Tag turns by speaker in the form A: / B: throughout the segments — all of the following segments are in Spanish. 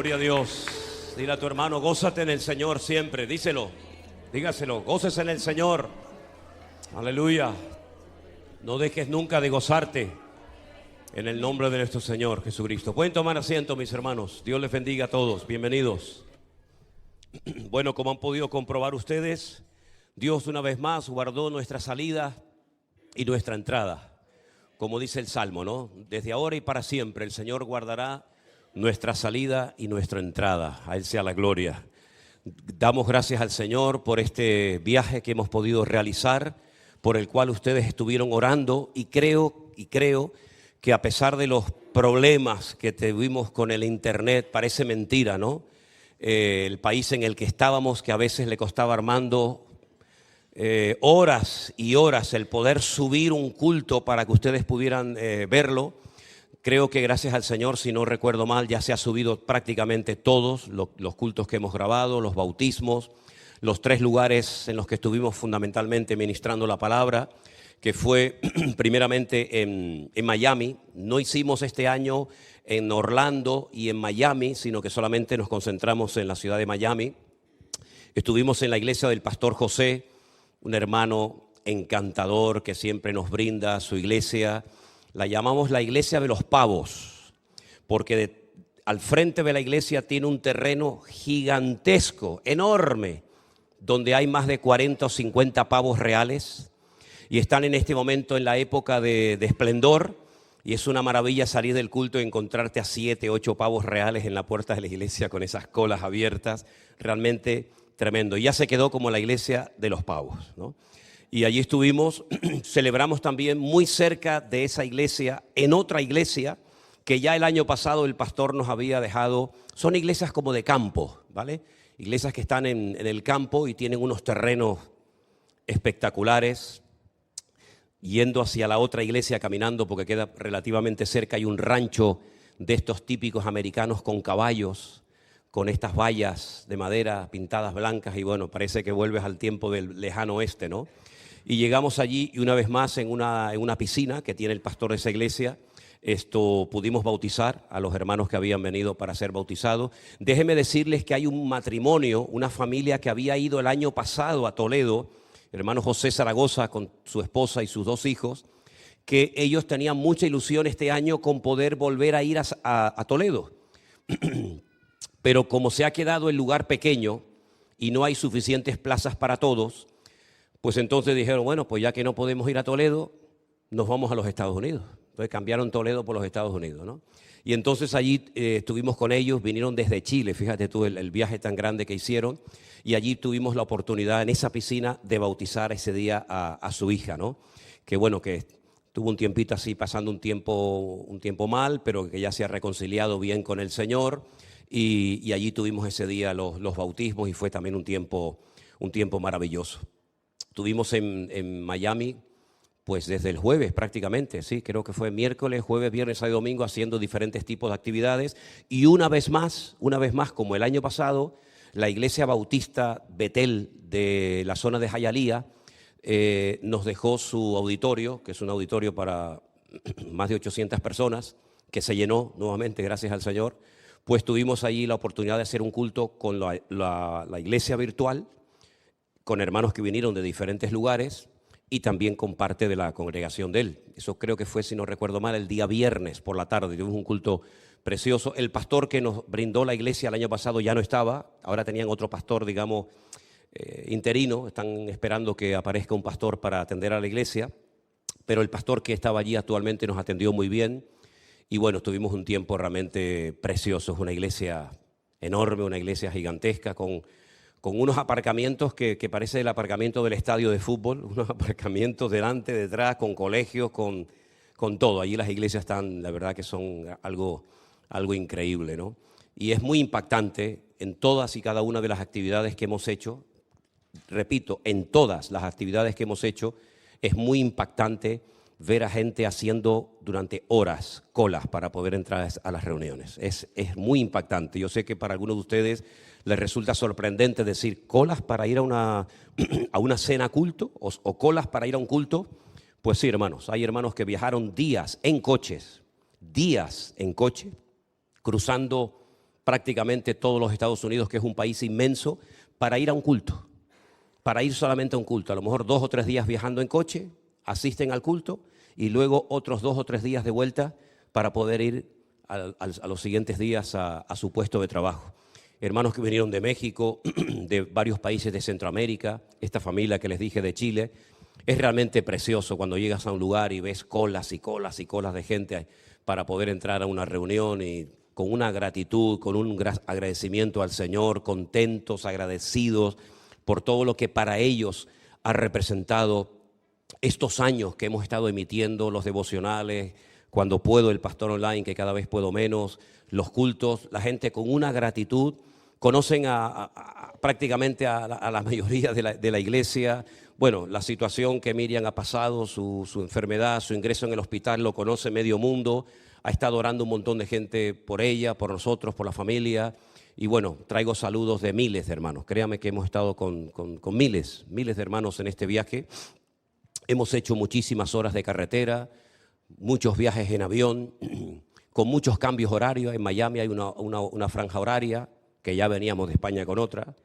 A: Gloria a Dios. Dile a tu hermano, gózate en el Señor siempre. Díselo, dígaselo, gócese en el Señor. Aleluya. No dejes nunca de gozarte en el nombre de nuestro Señor Jesucristo. Pueden tomar asiento, mis hermanos. Dios les bendiga a todos. Bienvenidos. Bueno, como han podido comprobar ustedes, Dios una vez más guardó nuestra salida y nuestra entrada. Como dice el Salmo, ¿no? Desde ahora y para siempre el Señor guardará nuestra salida y nuestra entrada. A Él sea la gloria. Damos gracias al Señor por este viaje que hemos podido realizar, por el cual ustedes estuvieron orando, y creo que a pesar de los problemas que tuvimos con el internet, parece mentira, ¿no? El país en el que estábamos, que a veces le costaba Armando horas y horas el poder subir un culto para que ustedes pudieran verlo. Creo que gracias al Señor, si no recuerdo mal, ya se ha subido prácticamente todos los cultos que hemos grabado, los bautismos, los 3 lugares en los que estuvimos fundamentalmente ministrando la palabra, que fue primeramente en Miami. No hicimos este año en Orlando y en Miami, sino que solamente nos concentramos en la ciudad de Miami. Estuvimos en la iglesia del pastor José, un hermano encantador que siempre nos brinda su iglesia. La llamamos la iglesia de los pavos, porque al frente de la iglesia tiene un terreno gigantesco, enorme, donde hay más de 40 o 50 pavos reales, y están en este momento en la época de esplendor, y es una maravilla salir del culto y encontrarte a 7, 8 pavos reales en la puerta de la iglesia con esas colas abiertas, realmente tremendo. Y ya se quedó como la iglesia de los pavos, ¿no? Y allí estuvimos, celebramos también muy cerca de esa iglesia, en otra iglesia que ya el año pasado el pastor nos había dejado. Son iglesias como de campo, ¿vale? Iglesias que están en el campo y tienen unos terrenos espectaculares. Yendo hacia la otra iglesia, caminando, porque queda relativamente cerca, hay un rancho de estos típicos americanos con caballos, con estas vallas de madera pintadas blancas, y bueno, parece que vuelves al tiempo del lejano oeste, ¿no? Y llegamos allí y una vez más en una piscina que tiene el pastor de esa iglesia, pudimos bautizar a los hermanos que habían venido para ser bautizados. Déjenme decirles que hay un matrimonio, una familia que había ido el año pasado a Toledo, el hermano José Zaragoza con su esposa y sus 2 hijos, que ellos tenían mucha ilusión este año con poder volver a ir a Toledo. Pero como se ha quedado el lugar pequeño y no hay suficientes plazas para todos, pues entonces dijeron, bueno, pues ya que no podemos ir a Toledo, nos vamos a los Estados Unidos. Entonces cambiaron Toledo por los Estados Unidos, ¿no? Y entonces allí estuvimos con ellos, vinieron desde Chile, fíjate tú el viaje tan grande que hicieron, y allí tuvimos la oportunidad en esa piscina de bautizar ese día a su hija, ¿no? Que bueno, que tuvo un tiempito así, pasando un tiempo mal, pero que ya se ha reconciliado bien con el Señor, y allí tuvimos ese día los bautismos, y fue también un tiempo maravilloso. Estuvimos en Miami, pues desde el jueves prácticamente, sí, creo que fue miércoles, jueves, viernes, sábado y domingo, haciendo diferentes tipos de actividades. Y una vez más, como el año pasado, la iglesia bautista Betel de la zona de Hialeah nos dejó su auditorio, que es un auditorio para más de 800 personas, que se llenó nuevamente, gracias al Señor. Pues tuvimos allí la oportunidad de hacer un culto con la iglesia virtual, con hermanos que vinieron de diferentes lugares y también con parte de la congregación de él. Eso creo que fue, si no recuerdo mal, el día viernes por la tarde. Tuvimos un culto precioso. El pastor que nos brindó la iglesia el año pasado ya no estaba. Ahora tenían otro pastor, digamos, interino. Están esperando que aparezca un pastor para atender a la iglesia. Pero el pastor que estaba allí actualmente nos atendió muy bien. Y bueno, tuvimos un tiempo realmente precioso. Es una iglesia enorme, una iglesia gigantesca con unos aparcamientos que parece el aparcamiento del estadio de fútbol, unos aparcamientos delante, detrás, con colegios, con todo. Allí las iglesias están, la verdad que son algo increíble, ¿no? Y es muy impactante en todas y cada una de las actividades que hemos hecho. Repito, en todas las actividades que hemos hecho, es muy impactante ver a gente haciendo durante horas colas para poder entrar a las reuniones. Es muy impactante. Yo sé que para algunos de ustedes les resulta sorprendente decir colas para ir a una cena culto o colas para ir a un culto. Pues sí, hermanos, hay hermanos que viajaron días en coche, cruzando prácticamente todos los Estados Unidos, que es un país inmenso, para ir a un culto, para ir solamente a un culto. A lo mejor 2 o 3 días viajando en coche, asisten al culto y luego otros 2 o 3 días de vuelta para poder ir a los siguientes días a su puesto de trabajo. Hermanos que vinieron de México, de varios países de Centroamérica, esta familia que les dije de Chile. Es realmente precioso cuando llegas a un lugar y ves colas y colas y colas de gente para poder entrar a una reunión y con una gratitud, con un agradecimiento al Señor, contentos, agradecidos por todo lo que para ellos ha representado estos años que hemos estado emitiendo los devocionales, cuando puedo el pastor online, que cada vez puedo menos, los cultos, la gente con una gratitud. Conocen prácticamente a la mayoría de la iglesia. Bueno, la situación que Miriam ha pasado, su enfermedad, su ingreso en el hospital, lo conoce medio mundo. Ha estado orando un montón de gente por ella, por nosotros, por la familia. Y bueno, traigo saludos de miles de hermanos. Créame que hemos estado con miles de hermanos en este viaje. Hemos hecho muchísimas horas de carretera, muchos viajes en avión, con muchos cambios horarios. En Miami hay una franja horaria, que ya veníamos de España con otra.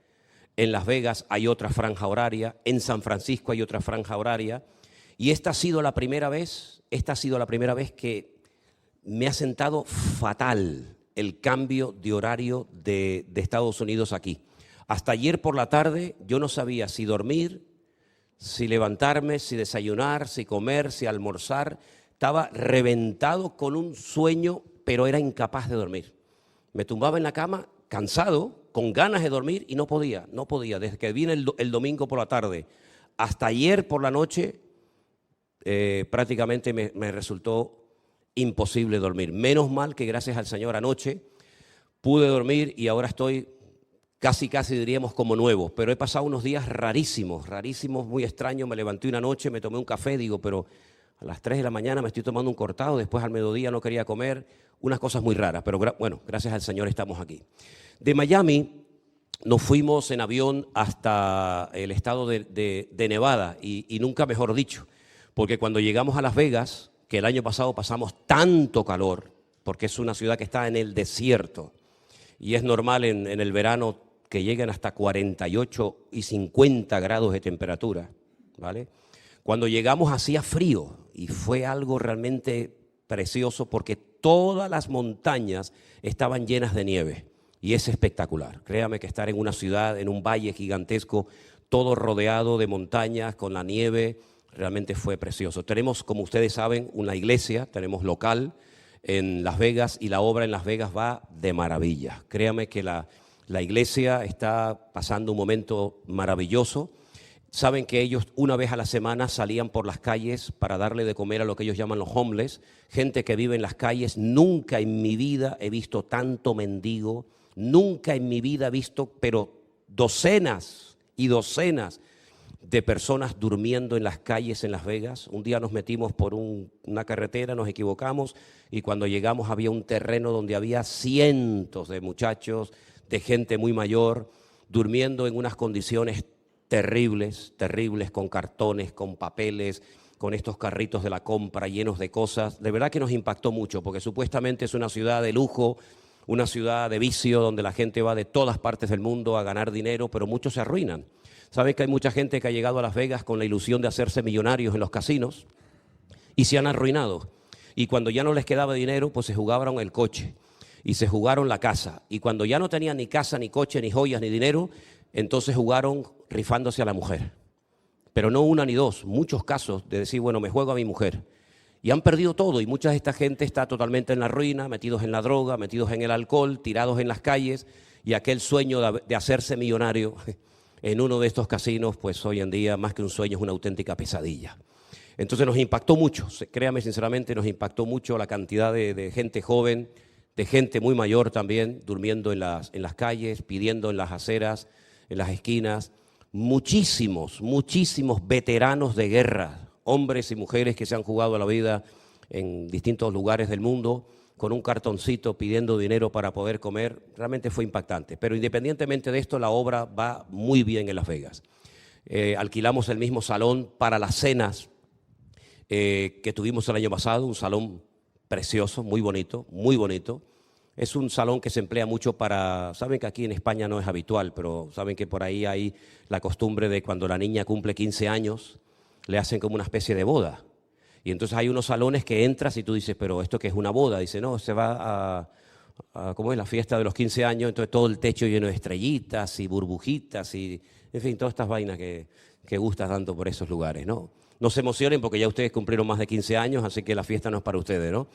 A: En Las Vegas hay otra franja horaria. En San Francisco hay otra franja horaria. Y esta ha sido la primera vez que me ha sentado fatal el cambio de horario de Estados Unidos aquí. Hasta ayer por la tarde yo no sabía si dormir, si levantarme, si desayunar, si comer, si almorzar. Estaba reventado con un sueño, pero era incapaz de dormir. Me tumbaba en la cama cansado, con ganas de dormir y no podía. Desde que vine el domingo por la tarde hasta ayer por la noche, prácticamente me resultó imposible dormir. Menos mal que gracias al Señor anoche pude dormir y ahora estoy casi diríamos como nuevo. Pero he pasado unos días rarísimos, muy extraños. Me levanté una noche, me tomé un café, digo, pero a las 3 de la mañana me estoy tomando un cortado, después al mediodía no quería comer, unas cosas muy raras, pero bueno, gracias al Señor estamos aquí. De Miami nos fuimos en avión hasta el estado de Nevada y nunca mejor dicho, porque cuando llegamos a Las Vegas, que el año pasado pasamos tanto calor, porque es una ciudad que está en el desierto y es normal en el verano que lleguen hasta 48 y 50 grados de temperatura, ¿vale? Cuando llegamos hacía frío y fue algo realmente precioso porque todas las montañas estaban llenas de nieve y es espectacular. Créame que estar en una ciudad, en un valle gigantesco, todo rodeado de montañas con la nieve, realmente fue precioso. Tenemos, como ustedes saben, una iglesia, tenemos local en Las Vegas y la obra en Las Vegas va de maravilla. Créame que la iglesia está pasando un momento maravilloso. Saben que ellos una vez a la semana salían por las calles para darle de comer a lo que ellos llaman los homeless, gente que vive en las calles. Nunca en mi vida he visto tanto mendigo, nunca en mi vida he visto, pero docenas y docenas de personas durmiendo en las calles en Las Vegas. Un día nos metimos por una carretera, nos equivocamos y cuando llegamos había un terreno donde había cientos de muchachos, de gente muy mayor, durmiendo en unas condiciones terribles, con cartones, con papeles, con estos carritos de la compra llenos de cosas. De verdad que nos impactó mucho, porque supuestamente es una ciudad de lujo, una ciudad de vicio, donde la gente va de todas partes del mundo a ganar dinero, pero muchos se arruinan. ¿Sabes que hay mucha gente que ha llegado a Las Vegas con la ilusión de hacerse millonarios en los casinos y se han arruinado? Y cuando ya no les quedaba dinero, pues se jugaron el coche y se jugaron la casa. Y cuando ya no tenían ni casa, ni coche, ni joyas, ni dinero, entonces jugaron rifándose a la mujer. Pero no una ni dos, muchos casos de decir, bueno, me juego a mi mujer. Y han perdido todo y mucha de esta gente está totalmente en la ruina, metidos en la droga, metidos en el alcohol, tirados en las calles. Y aquel sueño de hacerse millonario en uno de estos casinos, pues hoy en día más que un sueño es una auténtica pesadilla. Entonces nos impactó mucho, créame sinceramente, nos impactó mucho la cantidad de gente joven, de gente muy mayor también, durmiendo en las calles, pidiendo en las aceras, en las esquinas. Muchísimos veteranos de guerra, hombres y mujeres que se han jugado la vida en distintos lugares del mundo, con un cartoncito pidiendo dinero para poder comer. Realmente fue impactante. Pero independientemente de esto, la obra va muy bien en Las Vegas. Alquilamos el mismo salón para las cenas que tuvimos el año pasado, un salón precioso, muy bonito, Es un salón que se emplea mucho para, saben que aquí en España no es habitual, pero saben que por ahí hay la costumbre de cuando la niña cumple 15 años, le hacen como una especie de boda. Y entonces hay unos salones que entras y tú dices, pero ¿esto qué es una boda? Dice, no, se va ¿cómo es? La fiesta de los 15 años, entonces todo el techo lleno de estrellitas y burbujitas y, en fin, todas estas vainas que gustas tanto por esos lugares, ¿no? No se emocionen porque ya ustedes cumplieron más de 15 años, así que la fiesta no es para ustedes, ¿no?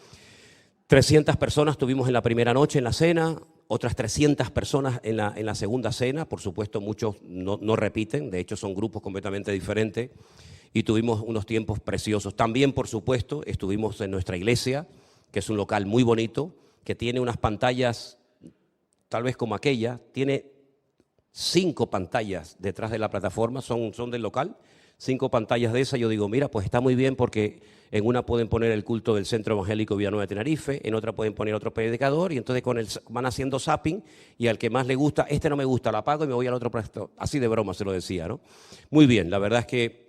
A: 300 personas tuvimos en la primera noche en la cena, otras 300 personas en la segunda cena, por supuesto muchos no repiten, de hecho son grupos completamente diferentes, y tuvimos unos tiempos preciosos. También, por supuesto, estuvimos en nuestra iglesia, que es un local muy bonito, que tiene unas pantallas, tal vez como aquella, tiene 5 pantallas detrás de la plataforma, son del local, 5 pantallas de esas. Yo digo, mira, pues está muy bien porque en una pueden poner el culto del Centro Evangélico Villanueva de Tenerife, en otra pueden poner otro predicador y entonces van haciendo zapping y al que más le gusta, este no me gusta, lo apago y me voy al otro puesto. Así de broma se lo decía, ¿no? Muy bien, la verdad es que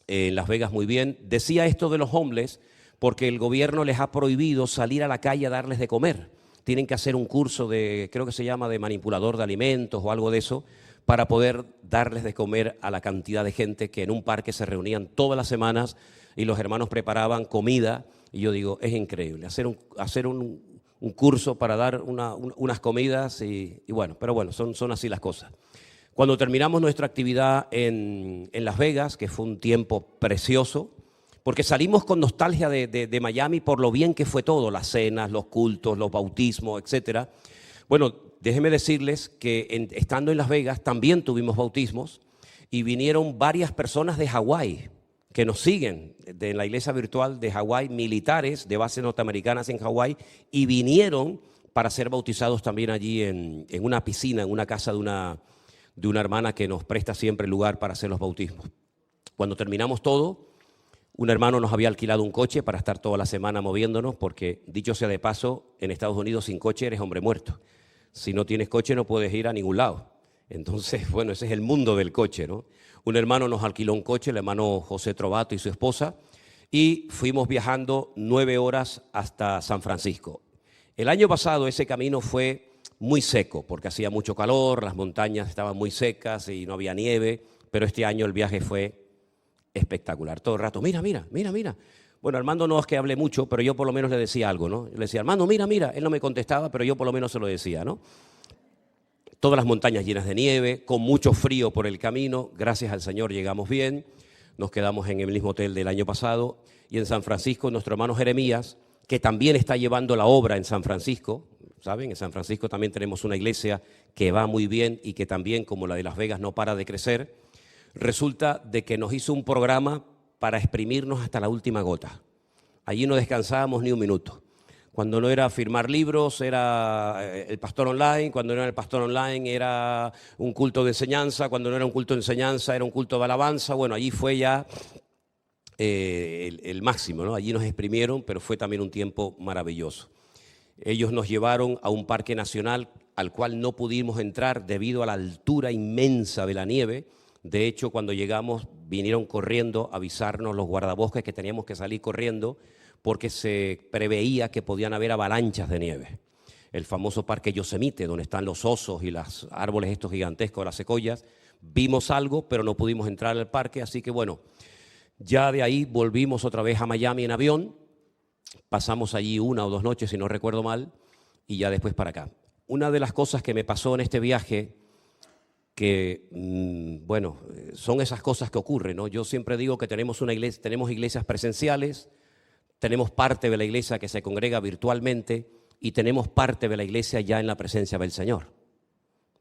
A: en Las Vegas muy bien. Decía esto de los homeless porque el gobierno les ha prohibido salir a la calle a darles de comer. Tienen que hacer un curso de, creo que se llama de manipulador de alimentos o algo de eso, para poder darles de comer a la cantidad de gente que en un parque se reunían todas las semanas y los hermanos preparaban comida. Y yo digo, es increíble, hacer un curso para dar unas comidas y bueno, pero bueno, son así las cosas. Cuando terminamos nuestra actividad en Las Vegas, que fue un tiempo precioso, porque salimos con nostalgia de Miami por lo bien que fue todo, las cenas, los cultos, los bautismos, etcétera. Bueno, déjenme decirles que estando en Las Vegas también tuvimos bautismos y vinieron varias personas de Hawái que nos siguen en la iglesia virtual de Hawái, militares de bases norteamericanas en Hawái, y vinieron para ser bautizados también allí en una piscina, en una casa de una hermana que nos presta siempre el lugar para hacer los bautismos. Cuando terminamos todo, un hermano nos había alquilado un coche para estar toda la semana moviéndonos, porque, dicho sea de paso, en Estados Unidos sin coche eres hombre muerto. Si no tienes coche no puedes ir a ningún lado. Entonces, bueno, ese es el mundo del coche, ¿no? Un hermano nos alquiló un coche, el hermano José Trovato y su esposa, y fuimos viajando 9 horas hasta San Francisco. El año pasado ese camino fue muy seco, porque hacía mucho calor, las montañas estaban muy secas y no había nieve, pero este año el viaje fue espectacular. Todo el rato, mira. Bueno, Armando no es que hable mucho, pero yo por lo menos le decía algo, ¿no? Le decía, Armando, mira. Él no me contestaba, pero yo por lo menos se lo decía, ¿no? Todas las montañas llenas de nieve, con mucho frío por el camino. Gracias al Señor llegamos bien. Nos quedamos en el mismo hotel del año pasado. Y en San Francisco, nuestro hermano Jeremías, que también está llevando la obra en San Francisco, ¿saben? En San Francisco también tenemos una iglesia que va muy bien y que también, como la de Las Vegas, no para de crecer. Resulta de que nos hizo un programa para exprimirnos hasta la última gota. Allí no descansábamos ni un minuto. Cuando no era firmar libros, era el pastor online. Cuando no era el pastor online, era un culto de enseñanza. Cuando no era un culto de enseñanza, era un culto de alabanza. Bueno, allí fue ya el máximo, ¿no? Allí nos exprimieron, pero fue también un tiempo maravilloso. Ellos nos llevaron a un parque nacional al cual no pudimos entrar debido a la altura inmensa de la nieve. De hecho, cuando llegamos, vinieron corriendo a avisarnos los guardabosques que teníamos que salir corriendo porque se preveía que podían haber avalanchas de nieve. El famoso parque Yosemite, donde están los osos y los árboles estos gigantescos, las secoyas, vimos algo, pero no pudimos entrar al parque, así que bueno, ya de ahí volvimos otra vez a Miami en avión, pasamos allí 1 o 2 noches, si no recuerdo mal, y ya después para acá. Una de las cosas que me pasó en este viaje, que, bueno, son esas cosas que ocurren, ¿no? Yo siempre digo que tenemos iglesias presenciales, tenemos parte de la iglesia que se congrega virtualmente y tenemos parte de la iglesia ya en la presencia del Señor,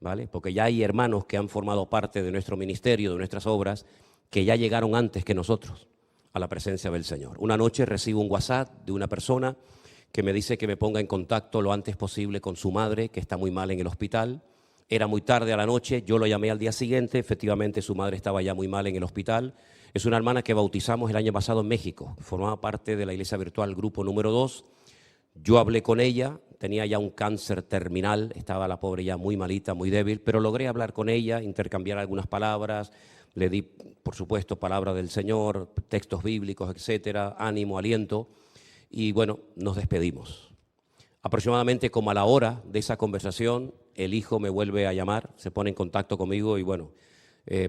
A: ¿vale? Porque ya hay hermanos que han formado parte de nuestro ministerio, de nuestras obras, que ya llegaron antes que nosotros a la presencia del Señor. Una noche recibo un WhatsApp de una persona que me dice que me ponga en contacto lo antes posible con su madre, que está muy mal en el hospital. Era muy tarde a la noche, yo lo llamé al día siguiente, efectivamente su madre estaba ya muy mal en el hospital. Es una hermana que bautizamos el año pasado en México, formaba parte de la iglesia virtual grupo número 2. Yo hablé con ella, tenía ya un cáncer terminal, estaba la pobre ya muy malita, muy débil, pero logré hablar con ella, intercambiar algunas palabras, le di, por supuesto, palabra del Señor, textos bíblicos, etcétera, ánimo, aliento, y bueno, nos despedimos. Aproximadamente como a la hora de esa conversación, el hijo me vuelve a llamar, se pone en contacto conmigo y bueno,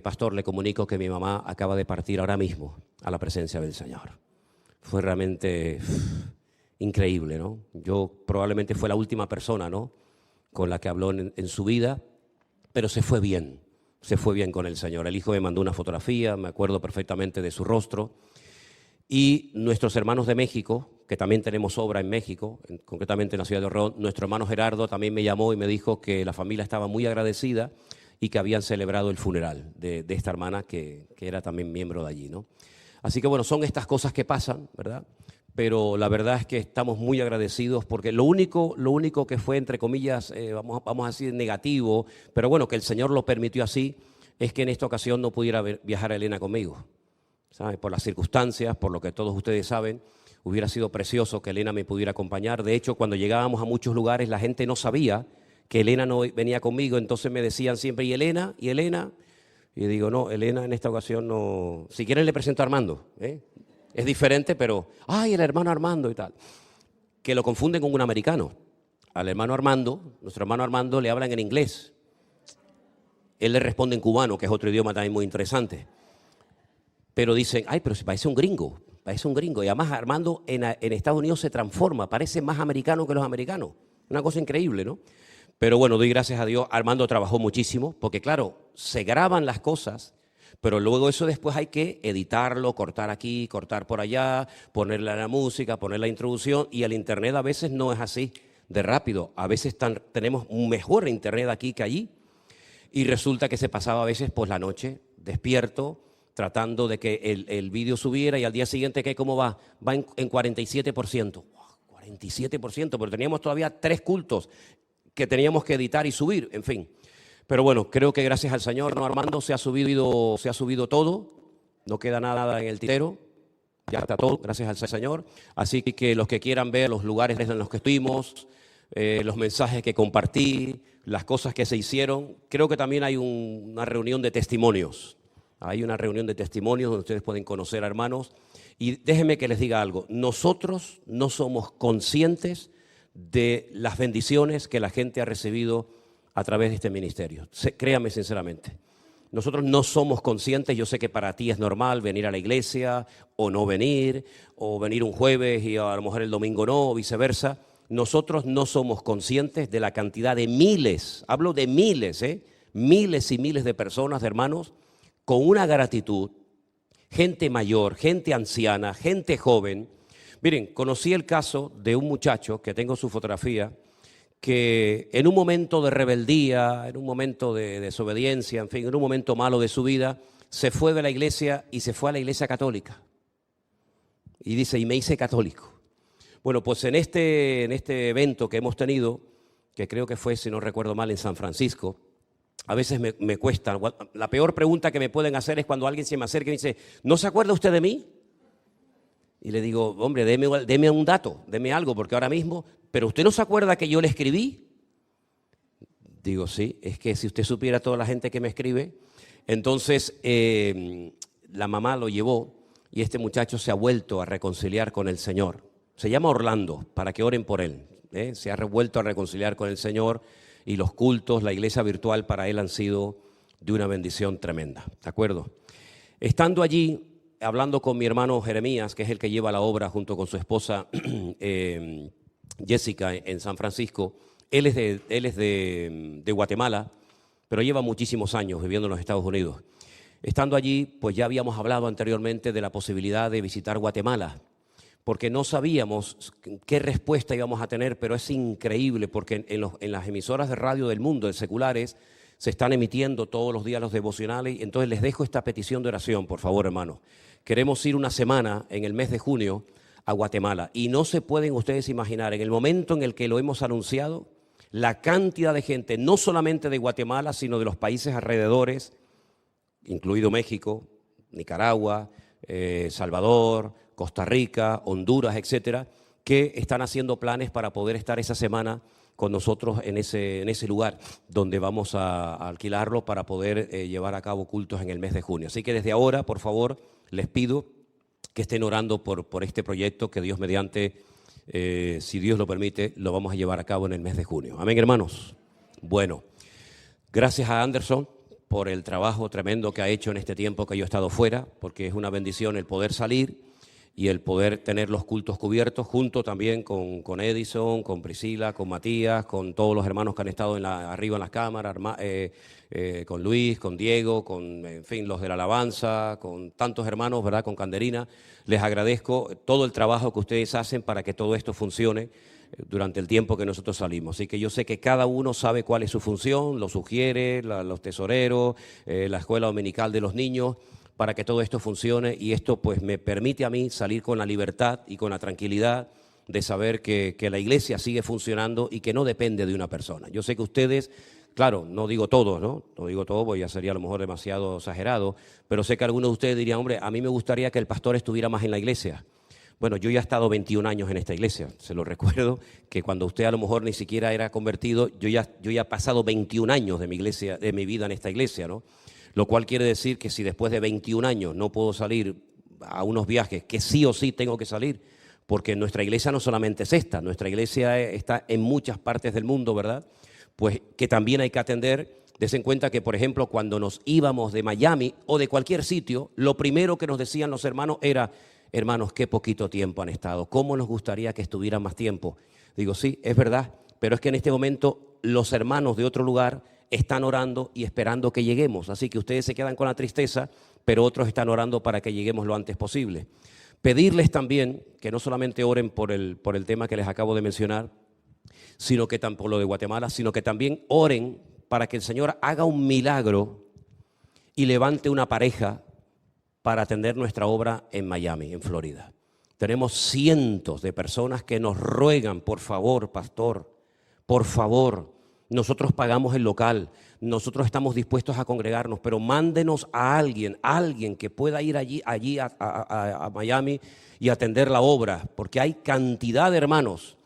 A: pastor, le comunico que mi mamá acaba de partir ahora mismo a la presencia del Señor. Fue realmente increíble, ¿no? Yo probablemente fue la última persona, ¿no?, con la que habló en su vida, pero se fue bien con el Señor. El hijo me mandó una fotografía, me acuerdo perfectamente de su rostro. Y nuestros hermanos de México, que también tenemos obra en México, concretamente en la ciudad de Torreón, nuestro hermano Gerardo también me llamó y me dijo que la familia estaba muy agradecida y que habían celebrado el funeral de esta hermana que era también miembro de allí, ¿no? Así que bueno, son estas cosas que pasan, ¿verdad? Pero la verdad es que estamos muy agradecidos porque lo único que fue, entre comillas, vamos a decir negativo, pero bueno, que el Señor lo permitió así, es que en esta ocasión no pudiera viajar Elena conmigo, ¿sabes? Por las circunstancias, por lo que todos ustedes saben, hubiera sido precioso que Elena me pudiera acompañar. De hecho, cuando llegábamos a muchos lugares, la gente no sabía que Elena no venía conmigo, entonces me decían siempre, ¿y Elena? ¿Y Elena? Y digo, no, Elena en esta ocasión no. Si quieren le presento a Armando, ¿eh? Es diferente, pero, ¡ay, el hermano Armando y tal! Que lo confunden con un americano. Al hermano Armando, nuestro hermano Armando, le hablan en inglés. Él le responde en cubano, que es otro idioma también muy interesante. Pero dicen, ¡ay, pero se parece un gringo! Parece un gringo. Y además Armando en Estados Unidos se transforma, parece más americano que los americanos. Una cosa increíble, ¿no? Pero bueno, doy gracias a Dios. Armando trabajó muchísimo, porque claro, se graban las cosas, pero luego eso después hay que editarlo, cortar aquí, cortar por allá, ponerle la música, poner la introducción, y el internet a veces no es así de rápido. A veces tenemos un mejor internet aquí que allí, y resulta que se pasaba a veces pues la noche despierto, tratando de que el vídeo subiera, y al día siguiente, ¿qué? ¿Cómo va? Va en 47%. ¡Wow! 47%, pero teníamos todavía 3 cultos que teníamos que editar y subir, en fin. Pero bueno, creo que gracias al Señor, ¿no, Armando? Se ha subido todo, no queda nada en el tintero, ya está todo, gracias al Señor. Así que los que quieran ver los lugares en los que estuvimos, los mensajes que compartí, las cosas que se hicieron, creo que también hay una reunión de testimonios. Hay una reunión de testimonios donde ustedes pueden conocer a hermanos. Y déjenme que les diga algo, nosotros no somos conscientes de las bendiciones que la gente ha recibido a través de este ministerio. Créame sinceramente. Nosotros no somos conscientes. Yo sé que para ti es normal venir a la iglesia o no venir, o venir un jueves y a lo mejor el domingo no, o viceversa. Nosotros no somos conscientes de la cantidad de miles, hablo de miles, miles y miles de personas, de hermanos, con una gratitud, gente mayor, gente anciana, gente joven. Miren, conocí el caso de un muchacho, que tengo su fotografía, que en un momento de rebeldía, en un momento de desobediencia, en fin, en un momento malo de su vida, se fue de la iglesia y se fue a la iglesia católica. Y dice, y me hice católico. Bueno, pues en este evento que hemos tenido, que creo que fue, si no recuerdo mal, en San Francisco, a veces me cuesta. La peor pregunta que me pueden hacer es cuando alguien se me acerca y me dice, ¿no se acuerda usted de mí? Y le digo, hombre, deme un dato, deme algo, porque ahora mismo, ¿pero usted no se acuerda que yo le escribí? Digo, sí, es que si usted supiera toda la gente que me escribe. Entonces, la mamá lo llevó y este muchacho se ha vuelto a reconciliar con el Señor. Se llama Orlando, para que oren por él. Se ha vuelto a reconciliar con el Señor y los cultos, la iglesia virtual para él han sido de una bendición tremenda, ¿de acuerdo? Estando allí, hablando con mi hermano Jeremías, que es el que lleva la obra junto con su esposa Jessica en San Francisco. Él es de Guatemala, pero lleva muchísimos años viviendo en los Estados Unidos. Estando allí, pues ya habíamos hablado anteriormente de la posibilidad de visitar Guatemala, porque no sabíamos qué respuesta íbamos a tener, pero es increíble porque en las emisoras de radio del mundo, de seculares, se están emitiendo todos los días los devocionales. Y entonces les dejo esta petición de oración, por favor, hermanos. Queremos ir una semana en el mes de junio a Guatemala y no se pueden ustedes imaginar, en el momento en el que lo hemos anunciado, la cantidad de gente, no solamente de Guatemala, sino de los países alrededores, incluido México, Nicaragua, Salvador, Costa Rica, Honduras, etcétera, que están haciendo planes para poder estar esa semana con nosotros en ese lugar donde vamos a alquilarlo para poder llevar a cabo cultos en el mes de junio. Así que desde ahora, por favor, les pido que estén orando por este proyecto, que Dios mediante si Dios lo permite, lo vamos a llevar a cabo en el mes de junio. Amén, hermanos. Bueno, gracias a Anderson por el trabajo tremendo que ha hecho en este tiempo que yo he estado fuera, porque es una bendición el poder salir y el poder tener los cultos cubiertos, junto también con Edison, con Priscila, con Matías, con todos los hermanos que han estado arriba en las cámaras, con Luis, con Diego, con, en fin, los de la alabanza, con tantos hermanos, ¿verdad?, con Canderina. Les agradezco todo el trabajo que ustedes hacen para que todo esto funcione durante el tiempo que nosotros salimos. Así que yo sé que cada uno sabe cuál es su función, lo sugiere, los tesoreros, la escuela dominical de los niños, para que todo esto funcione, y esto pues me permite a mí salir con la libertad y con la tranquilidad de saber que la iglesia sigue funcionando y que no depende de una persona. Yo sé que ustedes, claro, no digo todos, ¿no? No digo todo porque ya sería a lo mejor demasiado exagerado, pero sé que algunos de ustedes dirían, hombre, a mí me gustaría que el pastor estuviera más en la iglesia. Bueno, yo ya he estado 21 años en esta iglesia, se lo recuerdo, que cuando usted a lo mejor ni siquiera era convertido, yo ya he pasado 21 años de mi iglesia, de mi vida en esta iglesia, ¿no? Lo cual quiere decir que si después de 21 años no puedo salir a unos viajes, que sí o sí tengo que salir, porque nuestra iglesia no solamente es esta, nuestra iglesia está en muchas partes del mundo, ¿verdad? Pues que también hay que atender. Des en cuenta que, por ejemplo, cuando nos íbamos de Miami o de cualquier sitio, lo primero que nos decían los hermanos era, hermanos, qué poquito tiempo han estado, ¿cómo nos gustaría que estuvieran más tiempo? Digo, sí, es verdad, pero es que en este momento los hermanos de otro lugar están orando y esperando que lleguemos, así que ustedes se quedan con la tristeza, pero otros están orando para que lleguemos lo antes posible. Pedirles también que no solamente oren por el tema que les acabo de mencionar, sino que tampoco lo de Guatemala, sino que también oren para que el Señor haga un milagro y levante una pareja para atender nuestra obra en Miami, en Florida. Tenemos cientos de personas que nos ruegan, por favor, pastor, por favor, nosotros pagamos el local, nosotros estamos dispuestos a congregarnos, pero mándenos a alguien que pueda ir allí a Miami y atender la obra, porque hay cantidad de hermanos.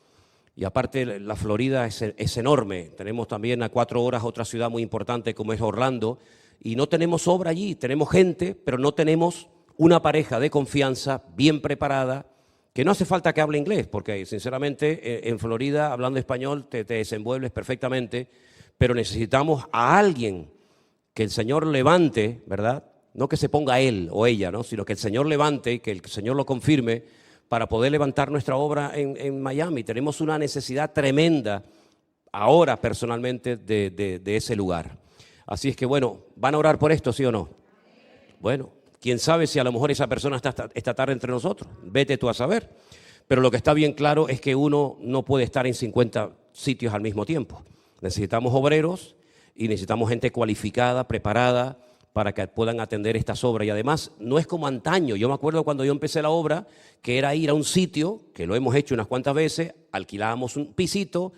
A: Y aparte la Florida es enorme, tenemos también a 4 horas otra ciudad muy importante como es Orlando, y no tenemos obra allí, tenemos gente, pero no tenemos una pareja de confianza bien preparada, que no hace falta que hable inglés, porque sinceramente en Florida, hablando español, te desenvuelves perfectamente, pero necesitamos a alguien que el Señor levante, ¿verdad? No que se ponga él o ella, ¿no? Sino que el Señor levante, que el Señor lo confirme, para poder levantar nuestra obra en Miami. Tenemos una necesidad tremenda ahora personalmente de ese lugar. Así es que bueno, ¿van a orar por esto, sí o no? Bueno, quién sabe si a lo mejor esa persona está esta tarde entre nosotros, vete tú a saber. Pero lo que está bien claro es que uno no puede estar en 50 sitios al mismo tiempo. Necesitamos obreros y necesitamos gente cualificada, preparada, para que puedan atender estas obras. Y además, no es como antaño. Yo me acuerdo cuando yo empecé la obra, que era ir a un sitio, que lo hemos hecho unas cuantas veces, alquilábamos un pisito,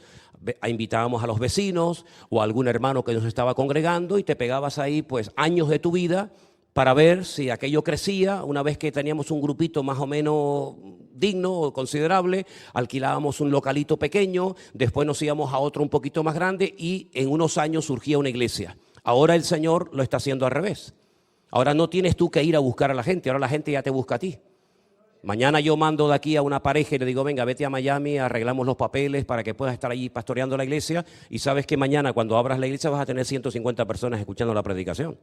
A: invitábamos a los vecinos o a algún hermano que nos estaba congregando y te pegabas ahí pues años de tu vida para ver si aquello crecía. Una vez que teníamos un grupito más o menos digno o considerable, alquilábamos un localito pequeño, después nos íbamos a otro un poquito más grande y en unos años surgía una iglesia. Ahora el Señor lo está haciendo al revés. Ahora no tienes tú que ir a buscar a la gente, ahora la gente ya te busca a ti. Mañana yo mando de aquí a una pareja y le digo, venga, vete a Miami, arreglamos los papeles para que puedas estar allí pastoreando la iglesia, y sabes que mañana cuando abras la iglesia vas a tener 150 personas escuchando la predicación.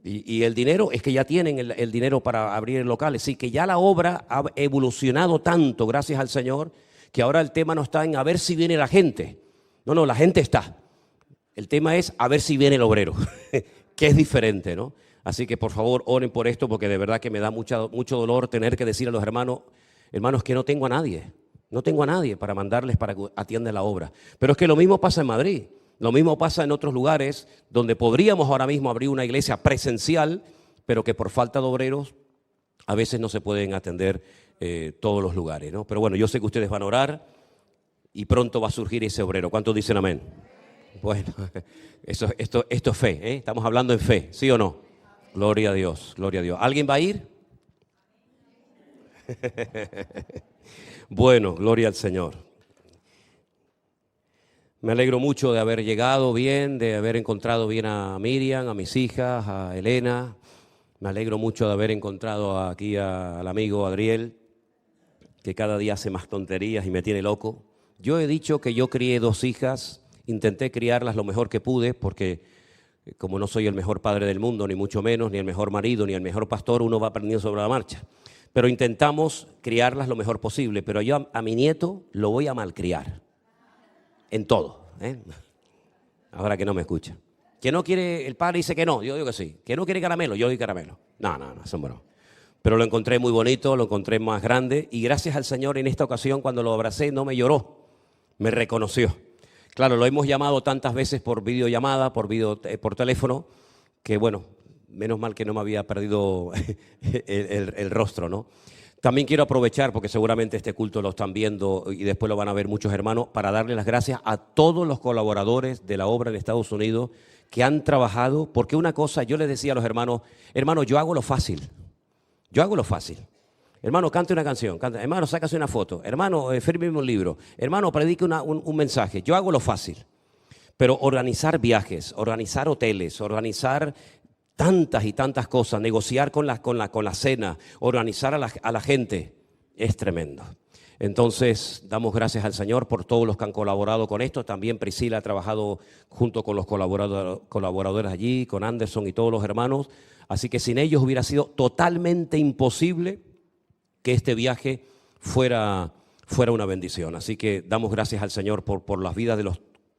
A: Y el dinero, es que ya tienen el dinero para abrir el local. Así que ya la obra ha evolucionado tanto, gracias al Señor, que ahora el tema no está en a ver si viene la gente. No, la gente está. El tema es a ver si viene el obrero, que es diferente, ¿no? Así que por favor oren por esto, porque de verdad que me da mucho dolor tener que decir a los hermanos, que no tengo a nadie para mandarles para que atiendan la obra. Pero es que lo mismo pasa en Madrid, lo mismo pasa en otros lugares donde podríamos ahora mismo abrir una iglesia presencial, pero que por falta de obreros a veces no se pueden atender todos los lugares, ¿no? Pero bueno, yo sé que ustedes van a orar y pronto va a surgir ese obrero. ¿Cuántos dicen amén? Bueno, esto es fe, ¿eh? Estamos hablando en fe, ¿sí o no? Gloria a Dios, gloria a Dios. ¿Alguien va a ir? Bueno, gloria al Señor. Me alegro mucho de haber llegado bien, de haber encontrado bien a Miriam, a mis hijas, a Elena. Me alegro mucho de haber encontrado aquí al amigo Adriel, que cada día hace más tonterías y me tiene loco. Yo he dicho que yo crié 2 hijas, intenté criarlas lo mejor que pude, porque como no soy el mejor padre del mundo, ni mucho menos, ni el mejor marido, ni el mejor pastor, uno va aprendiendo sobre la marcha. Pero intentamos criarlas lo mejor posible, pero yo a mi nieto lo voy a malcriar, en todo, ¿eh? Ahora que no me escucha. Que no quiere, el padre dice que no, yo digo que sí. Que no quiere caramelo, yo doy caramelo. No, son bromas. Pero lo encontré muy bonito, lo encontré más grande y gracias al Señor en esta ocasión cuando lo abracé no me lloró, me reconoció. Claro, lo hemos llamado tantas veces por videollamada, por teléfono, que bueno, menos mal que no me había perdido el rostro, ¿no? También quiero aprovechar, porque seguramente este culto lo están viendo y después lo van a ver muchos hermanos, para darle las gracias a todos los colaboradores de la obra en Estados Unidos que han trabajado, porque una cosa, yo les decía a los hermanos, yo hago lo fácil, Hermano, cante una canción, hermano, sácase una foto, hermano, fírmeme un libro, hermano, predique un mensaje, yo hago lo fácil. Pero organizar viajes, organizar hoteles, organizar tantas y tantas cosas, negociar con la cena, organizar a la gente, es tremendo. Entonces, damos gracias al Señor por todos los que han colaborado con esto. También Priscila ha trabajado junto con los colaboradores allí, con Anderson y todos los hermanos. Así que sin ellos hubiera sido totalmente imposible que este viaje fuera una bendición. Así que damos gracias al Señor por las vidas de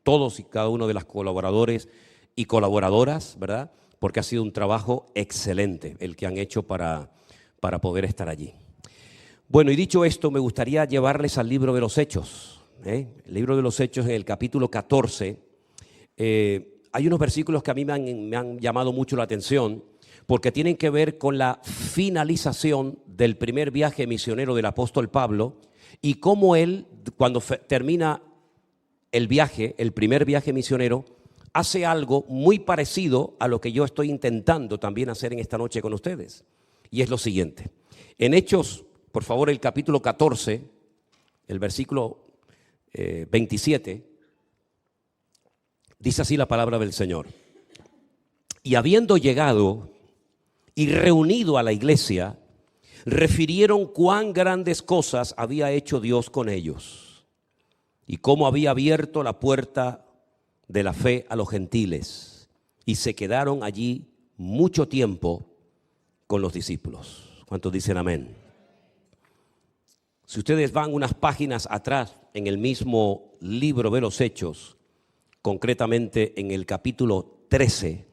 A: todos y cada uno de los colaboradores y colaboradoras, ¿verdad? Porque ha sido un trabajo excelente el que han hecho para poder estar allí. Bueno, y dicho esto, me gustaría llevarles al libro de los Hechos. El libro de los Hechos, en el capítulo 14, hay unos versículos que a mí me han llamado mucho la atención, porque tienen que ver con la finalización del primer viaje misionero del apóstol Pablo y cómo él, cuando termina el primer viaje misionero, hace algo muy parecido a lo que yo estoy intentando también hacer en esta noche con ustedes. Y es lo siguiente. En Hechos, por favor, el capítulo 14, el versículo 27, dice así la palabra del Señor. Y habiendo llegado y reunido a la iglesia, refirieron cuán grandes cosas había hecho Dios con ellos y cómo había abierto la puerta de la fe a los gentiles, y se quedaron allí mucho tiempo con los discípulos. ¿Cuántos dicen amén? Si ustedes van unas páginas atrás en el mismo libro de los Hechos, concretamente en el capítulo 13,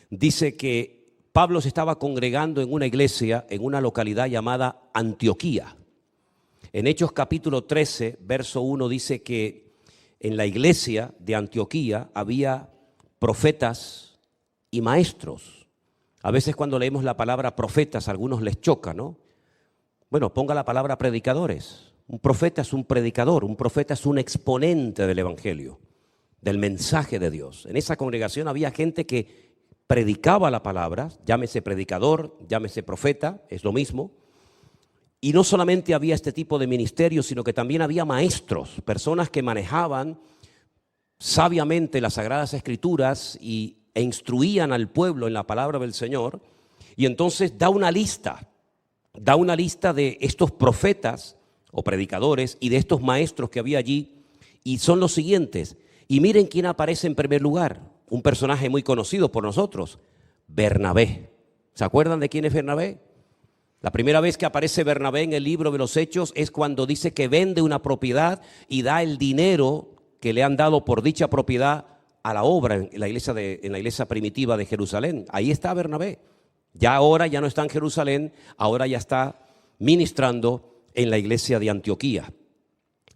A: dice que Pablo se estaba congregando en una iglesia en una localidad llamada Antioquía. En Hechos capítulo 13, verso 1 dice que en la iglesia de Antioquía había profetas y maestros. A veces cuando leemos la palabra profetas a algunos les choca, ¿no? Bueno, ponga la palabra predicadores. Un profeta es un predicador, un profeta es un exponente del evangelio, del mensaje de Dios. En esa congregación había gente que predicaba la palabra, llámese predicador, llámese profeta, es lo mismo. Y no solamente había este tipo de ministerio, sino que también había maestros, personas que manejaban sabiamente las Sagradas Escrituras e instruían al pueblo en la palabra del Señor. Y entonces da una lista de estos profetas o predicadores y de estos maestros que había allí, y son los siguientes. Y miren quién aparece en primer lugar, un personaje muy conocido por nosotros, Bernabé. ¿Se acuerdan de quién es Bernabé? La primera vez que aparece Bernabé en el libro de los Hechos es cuando dice que vende una propiedad y da el dinero que le han dado por dicha propiedad a la obra en la iglesia primitiva de Jerusalén. Ahí está Bernabé. Ya ahora ya no está en Jerusalén, ahora ya está ministrando en la iglesia de Antioquía.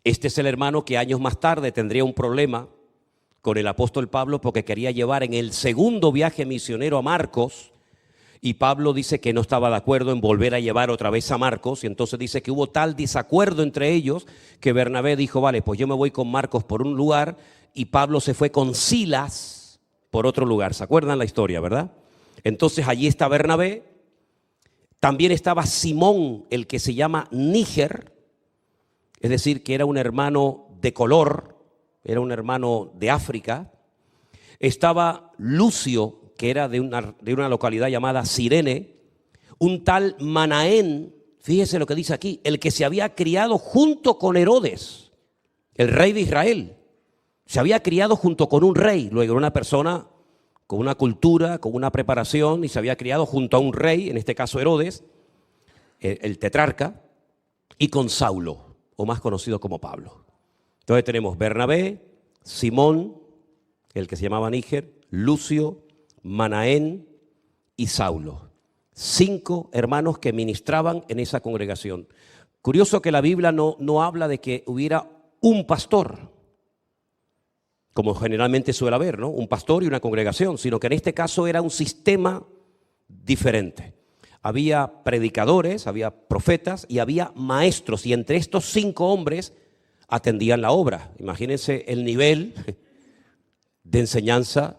A: Este es el hermano que años más tarde tendría un problema con el apóstol Pablo porque quería llevar en el segundo viaje misionero a Marcos, y Pablo dice que no estaba de acuerdo en volver a llevar otra vez a Marcos, y entonces dice que hubo tal desacuerdo entre ellos que Bernabé dijo, vale, pues yo me voy con Marcos por un lugar, y Pablo se fue con Silas por otro lugar. ¿Se acuerdan la historia, verdad? Entonces allí está Bernabé. También estaba Simón, el que se llama Níger, es decir, que era un hermano de color, era un hermano de África. Estaba Lucio, que era de una localidad llamada Cirene, un tal Manaén, Fíjese lo que dice aquí, el que se había criado junto con Herodes, el rey de Israel. Se había criado junto con un rey, luego era una persona con una cultura, con una preparación, y se había criado junto a un rey, en este caso Herodes, el tetrarca, y con Saulo, o más conocido como Pablo. Entonces tenemos Bernabé, Simón, el que se llamaba Níger, Lucio, Manaén y Saulo. 5 hermanos que ministraban en esa congregación. Curioso que la Biblia no habla de que hubiera un pastor, como generalmente suele haber, ¿no? Un pastor y una congregación, sino que en este caso era un sistema diferente. Había predicadores, había profetas y había maestros, y entre estos 5 hombres atendían la obra. Imagínense el nivel de enseñanza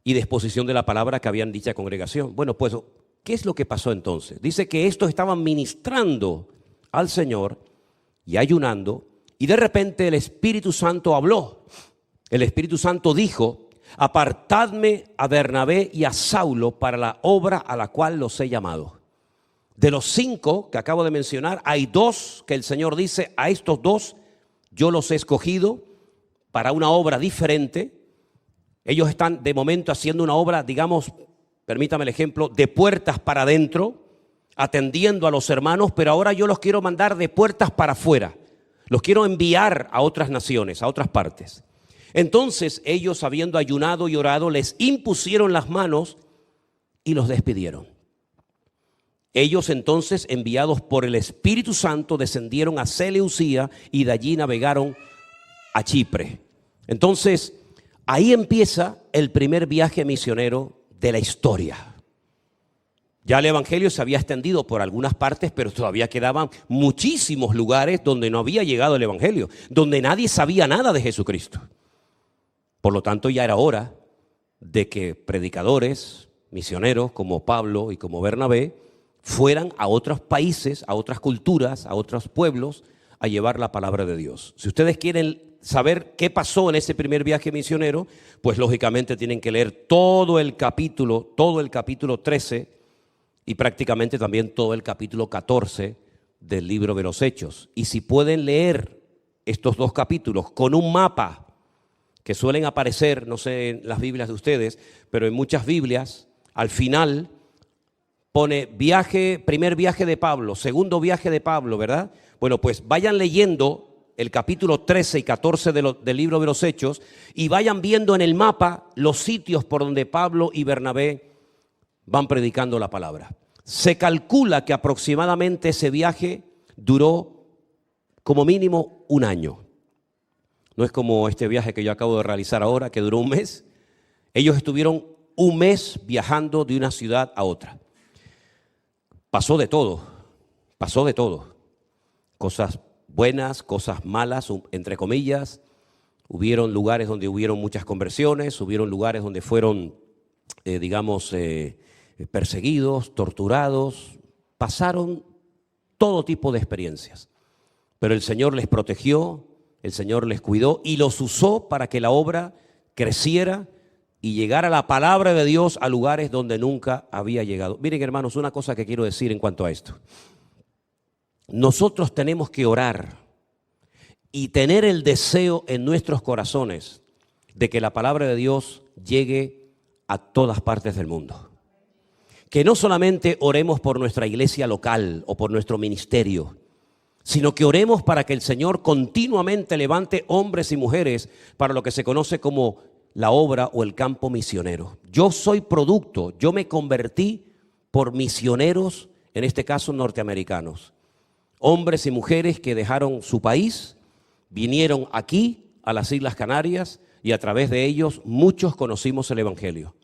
A: y de exposición de la palabra que habían dicha congregación. Bueno, pues, ¿qué es lo que pasó entonces? Dice que estos estaban ministrando al Señor y ayunando, y de repente el Espíritu Santo habló. El Espíritu Santo dijo: apartadme a Bernabé y a Saulo para la obra a la cual los he llamado. De los 5 que acabo de mencionar, hay 2 que el Señor dice: a estos 2 yo los he escogido para una obra diferente. Ellos están de momento haciendo una obra, digamos, permítame el ejemplo, de puertas para adentro, atendiendo a los hermanos, pero ahora yo los quiero mandar de puertas para afuera. Los quiero enviar a otras naciones, a otras partes. Entonces ellos, habiendo ayunado y orado, les impusieron las manos y los despidieron. Ellos entonces, enviados por el Espíritu Santo, descendieron a Seleucía y de allí navegaron a Chipre. Entonces, ahí empieza el primer viaje misionero de la historia. Ya el evangelio se había extendido por algunas partes, pero todavía quedaban muchísimos lugares donde no había llegado el evangelio, donde nadie sabía nada de Jesucristo. Por lo tanto, ya era hora de que predicadores, misioneros como Pablo y como Bernabé fueran a otros países, a otras culturas, a otros pueblos a llevar la palabra de Dios. Si ustedes quieren saber qué pasó en ese primer viaje misionero, pues lógicamente tienen que leer todo el capítulo 13 y prácticamente también todo el capítulo 14 del libro de los Hechos. Y si pueden leer estos 2 capítulos con un mapa que suelen aparecer, no sé en las Biblias de ustedes, pero en muchas Biblias, al final pone primer viaje de Pablo, segundo viaje de Pablo, ¿verdad? Bueno, pues vayan leyendo el capítulo 13 y 14 del libro de los Hechos y vayan viendo en el mapa los sitios por donde Pablo y Bernabé van predicando la palabra. Se calcula que aproximadamente ese viaje duró como mínimo 1 año. No es como este viaje que yo acabo de realizar ahora, que duró 1 mes. Ellos estuvieron 1 mes viajando de una ciudad a otra. Pasó de todo. Cosas buenas, cosas malas, entre comillas. Hubieron lugares donde hubieron muchas conversiones, hubieron lugares donde fueron, perseguidos, torturados. Pasaron todo tipo de experiencias. Pero el Señor les protegió, el Señor les cuidó y los usó para que la obra creciera y llegara la palabra de Dios a lugares donde nunca había llegado. Miren, hermanos, una cosa que quiero decir en cuanto a esto. Nosotros tenemos que orar y tener el deseo en nuestros corazones de que la palabra de Dios llegue a todas partes del mundo. Que no solamente oremos por nuestra iglesia local o por nuestro ministerio, sino que oremos para que el Señor continuamente levante hombres y mujeres para lo que se conoce como la obra o el campo misionero. Yo soy producto, yo me convertí por misioneros, en este caso norteamericanos. Hombres y mujeres que dejaron su país, vinieron aquí a las Islas Canarias y a través de ellos muchos conocimos el evangelio.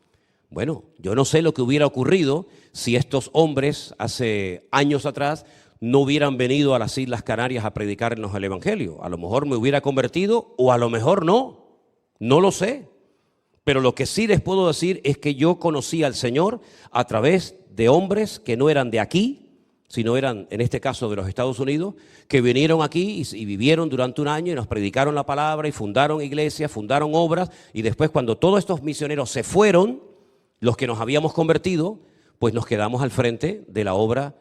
A: Bueno, yo no sé lo que hubiera ocurrido si estos hombres hace años atrás no hubieran venido a las Islas Canarias a predicarnos el evangelio. A lo mejor me hubiera convertido o a lo mejor no lo sé. Pero lo que sí les puedo decir es que yo conocí al Señor a través de hombres que no eran de aquí, sino eran, en este caso, de los Estados Unidos, que vinieron aquí y vivieron durante 1 año y nos predicaron la palabra y fundaron iglesias, fundaron obras, y después cuando todos estos misioneros se fueron, los que nos habíamos convertido, pues nos quedamos al frente de la obra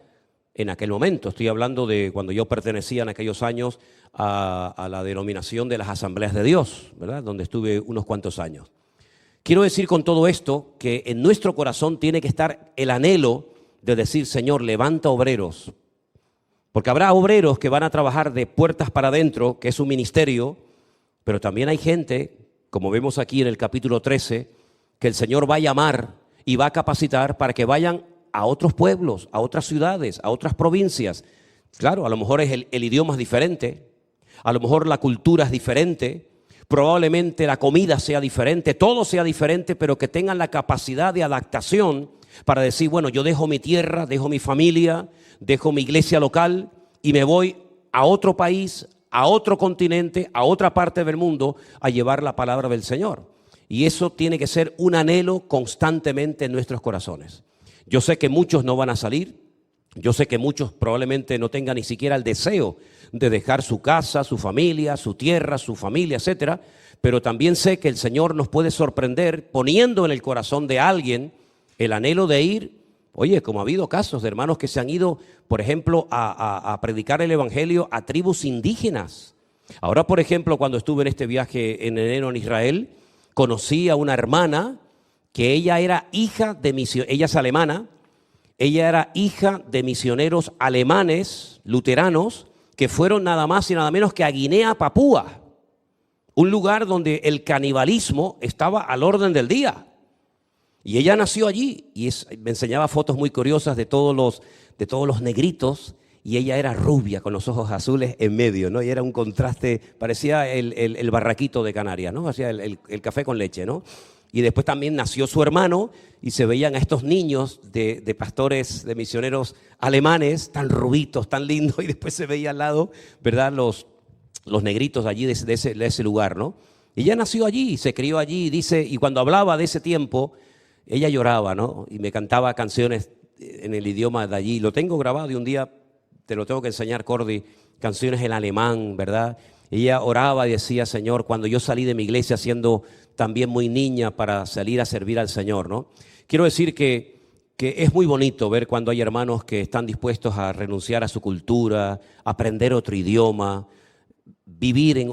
A: en aquel momento. Estoy hablando de cuando yo pertenecía en aquellos años a la denominación de las Asambleas de Dios, ¿verdad? Donde estuve unos cuantos años. Quiero decir con todo esto que en nuestro corazón tiene que estar el anhelo de decir, Señor, levanta obreros. Porque habrá obreros que van a trabajar de puertas para adentro, que es un ministerio, pero también hay gente, como vemos aquí en el capítulo 13, que el Señor va a llamar y va a capacitar para que vayan a otros pueblos, a otras ciudades, a otras provincias. Claro, a lo mejor es el idioma es diferente, a lo mejor la cultura es diferente, probablemente la comida sea diferente, todo sea diferente, pero que tengan la capacidad de adaptación para decir, bueno, yo dejo mi tierra, dejo mi familia, dejo mi iglesia local y me voy a otro país, a otro continente, a otra parte del mundo a llevar la palabra del Señor. Y eso tiene que ser un anhelo constantemente en nuestros corazones. Yo sé que muchos no van a salir, yo sé que muchos probablemente no tengan ni siquiera el deseo de dejar su casa, su familia, su tierra, su familia, etcétera, pero también sé que el Señor nos puede sorprender poniendo en el corazón de alguien el anhelo de ir. Oye, como ha habido casos de hermanos que se han ido, por ejemplo, a predicar el evangelio a tribus indígenas. Ahora, por ejemplo, cuando estuve en este viaje en enero en Israel, conocí a una hermana que ella era hija de misioneros, ella es alemana, ella era hija de misioneros alemanes, luteranos, que fueron nada más y nada menos que a Guinea, Papúa, un lugar donde el canibalismo estaba al orden del día. Y ella nació allí y me enseñaba fotos muy curiosas de todos los negritos, y ella era rubia con los ojos azules en medio, ¿no? Y era un contraste, parecía el barraquito de Canarias, ¿no? Hacía el café con leche, ¿no? Y después también nació su hermano y se veían a estos niños de pastores, de misioneros alemanes, tan rubitos, tan lindos, y después se veía al lado, ¿verdad? Los negritos allí de ese lugar, ¿no? Y ella nació allí, se crió allí, dice, y cuando hablaba de ese tiempo, ella lloraba, ¿no? Y me cantaba canciones en el idioma de allí. Lo tengo grabado y un día te lo tengo que enseñar, Cordy, canciones en alemán, ¿verdad? Ella oraba y decía, Señor, cuando yo salí de mi iglesia siendo también muy niña para salir a servir al Señor, ¿no? Quiero decir que es muy bonito ver cuando hay hermanos que están dispuestos a renunciar a su cultura, aprender otro idioma, vivir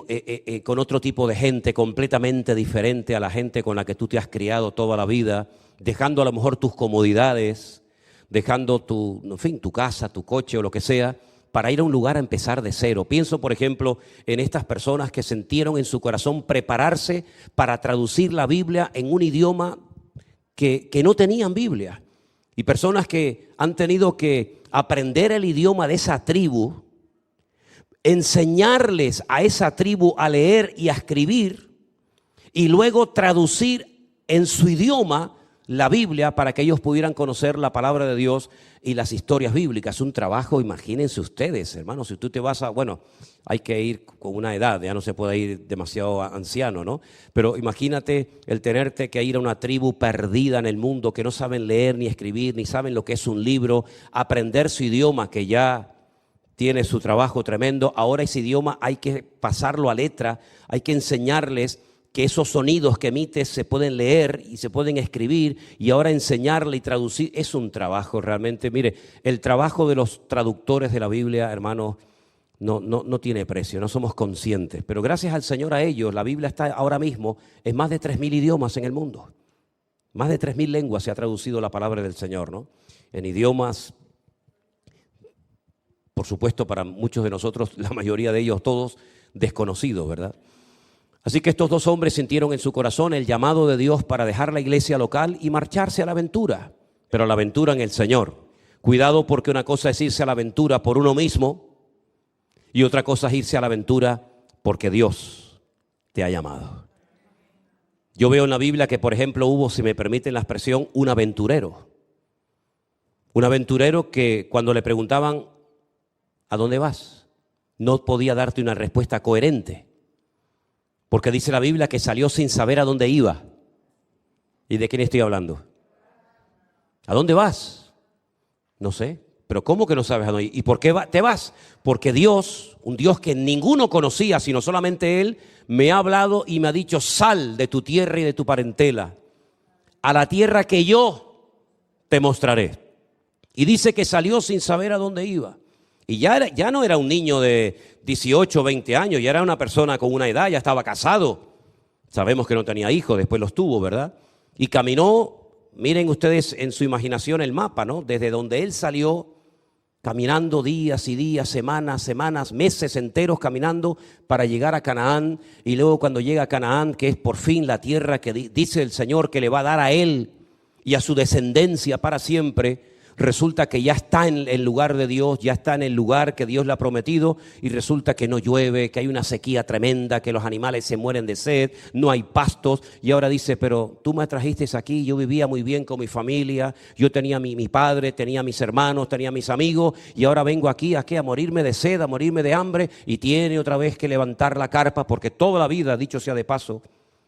A: con otro tipo de gente completamente diferente a la gente con la que tú te has criado toda la vida, dejando a lo mejor tus comodidades, dejando tu casa, tu coche o lo que sea, para ir a un lugar a empezar de cero. Pienso, por ejemplo, en estas personas que sintieron en su corazón prepararse para traducir la Biblia en un idioma que no tenían Biblia. Y personas que han tenido que aprender el idioma de esa tribu, enseñarles a esa tribu a leer y a escribir, y luego traducir en su idioma la Biblia para que ellos pudieran conocer la palabra de Dios y las historias bíblicas. Es un trabajo, imagínense ustedes, hermanos, si tú te vas bueno, hay que ir con una edad, ya no se puede ir demasiado anciano, ¿no? Pero imagínate el tenerte que ir a una tribu perdida en el mundo, que no saben leer ni escribir, ni saben lo que es un libro, aprender su idioma, que ya tiene su trabajo tremendo. Ahora ese idioma hay que pasarlo a letra, hay que enseñarles que esos sonidos que emites se pueden leer y se pueden escribir, y ahora enseñarle y traducir es un trabajo realmente. Mire, el trabajo de los traductores de la Biblia, hermanos, no tiene precio, no somos conscientes, pero gracias al Señor a ellos, la Biblia está ahora mismo en más de 3.000 idiomas en el mundo. Más de 3.000 lenguas se ha traducido la palabra del Señor, ¿no? En idiomas, por supuesto, para muchos de nosotros, la mayoría de ellos todos desconocidos, ¿verdad? Así que estos dos hombres sintieron en su corazón el llamado de Dios para dejar la iglesia local y marcharse a la aventura, pero a la aventura en el Señor. Cuidado, porque una cosa es irse a la aventura por uno mismo y otra cosa es irse a la aventura porque Dios te ha llamado. Yo veo en la Biblia que, por ejemplo, hubo, si me permiten la expresión, un aventurero. Un aventurero que cuando le preguntaban ¿a dónde vas?, no podía darte una respuesta coherente. Porque dice la Biblia que salió sin saber a dónde iba. ¿Y de quién estoy hablando? ¿A dónde vas? No sé. ¿Pero cómo que no sabes a dónde ir? ¿Y por qué te vas? Porque Dios, un Dios que ninguno conocía, sino solamente Él, me ha hablado y me ha dicho: sal de tu tierra y de tu parentela, a la tierra que yo te mostraré. Y dice que salió sin saber a dónde iba. Y ya no era un niño de 18 o 20 años, ya era una persona con una edad, ya estaba casado. Sabemos que no tenía hijos, después los tuvo, ¿verdad? Y caminó, miren ustedes en su imaginación el mapa, ¿no? Desde donde él salió, caminando días y días, semanas, meses enteros caminando para llegar a Canaán. Y luego cuando llega a Canaán, que es por fin la tierra que dice el Señor que le va a dar a él y a su descendencia para siempre, resulta que ya está en el lugar de Dios, ya está en el lugar que Dios le ha prometido, y resulta que no llueve, que hay una sequía tremenda, que los animales se mueren de sed, no hay pastos. Y ahora dice, pero tú me trajiste aquí, yo vivía muy bien con mi familia, yo tenía mi padre, tenía mis hermanos, tenía mis amigos, y ahora vengo aquí a morirme de sed, a morirme de hambre, y tiene otra vez que levantar la carpa, porque toda la vida, dicho sea de paso,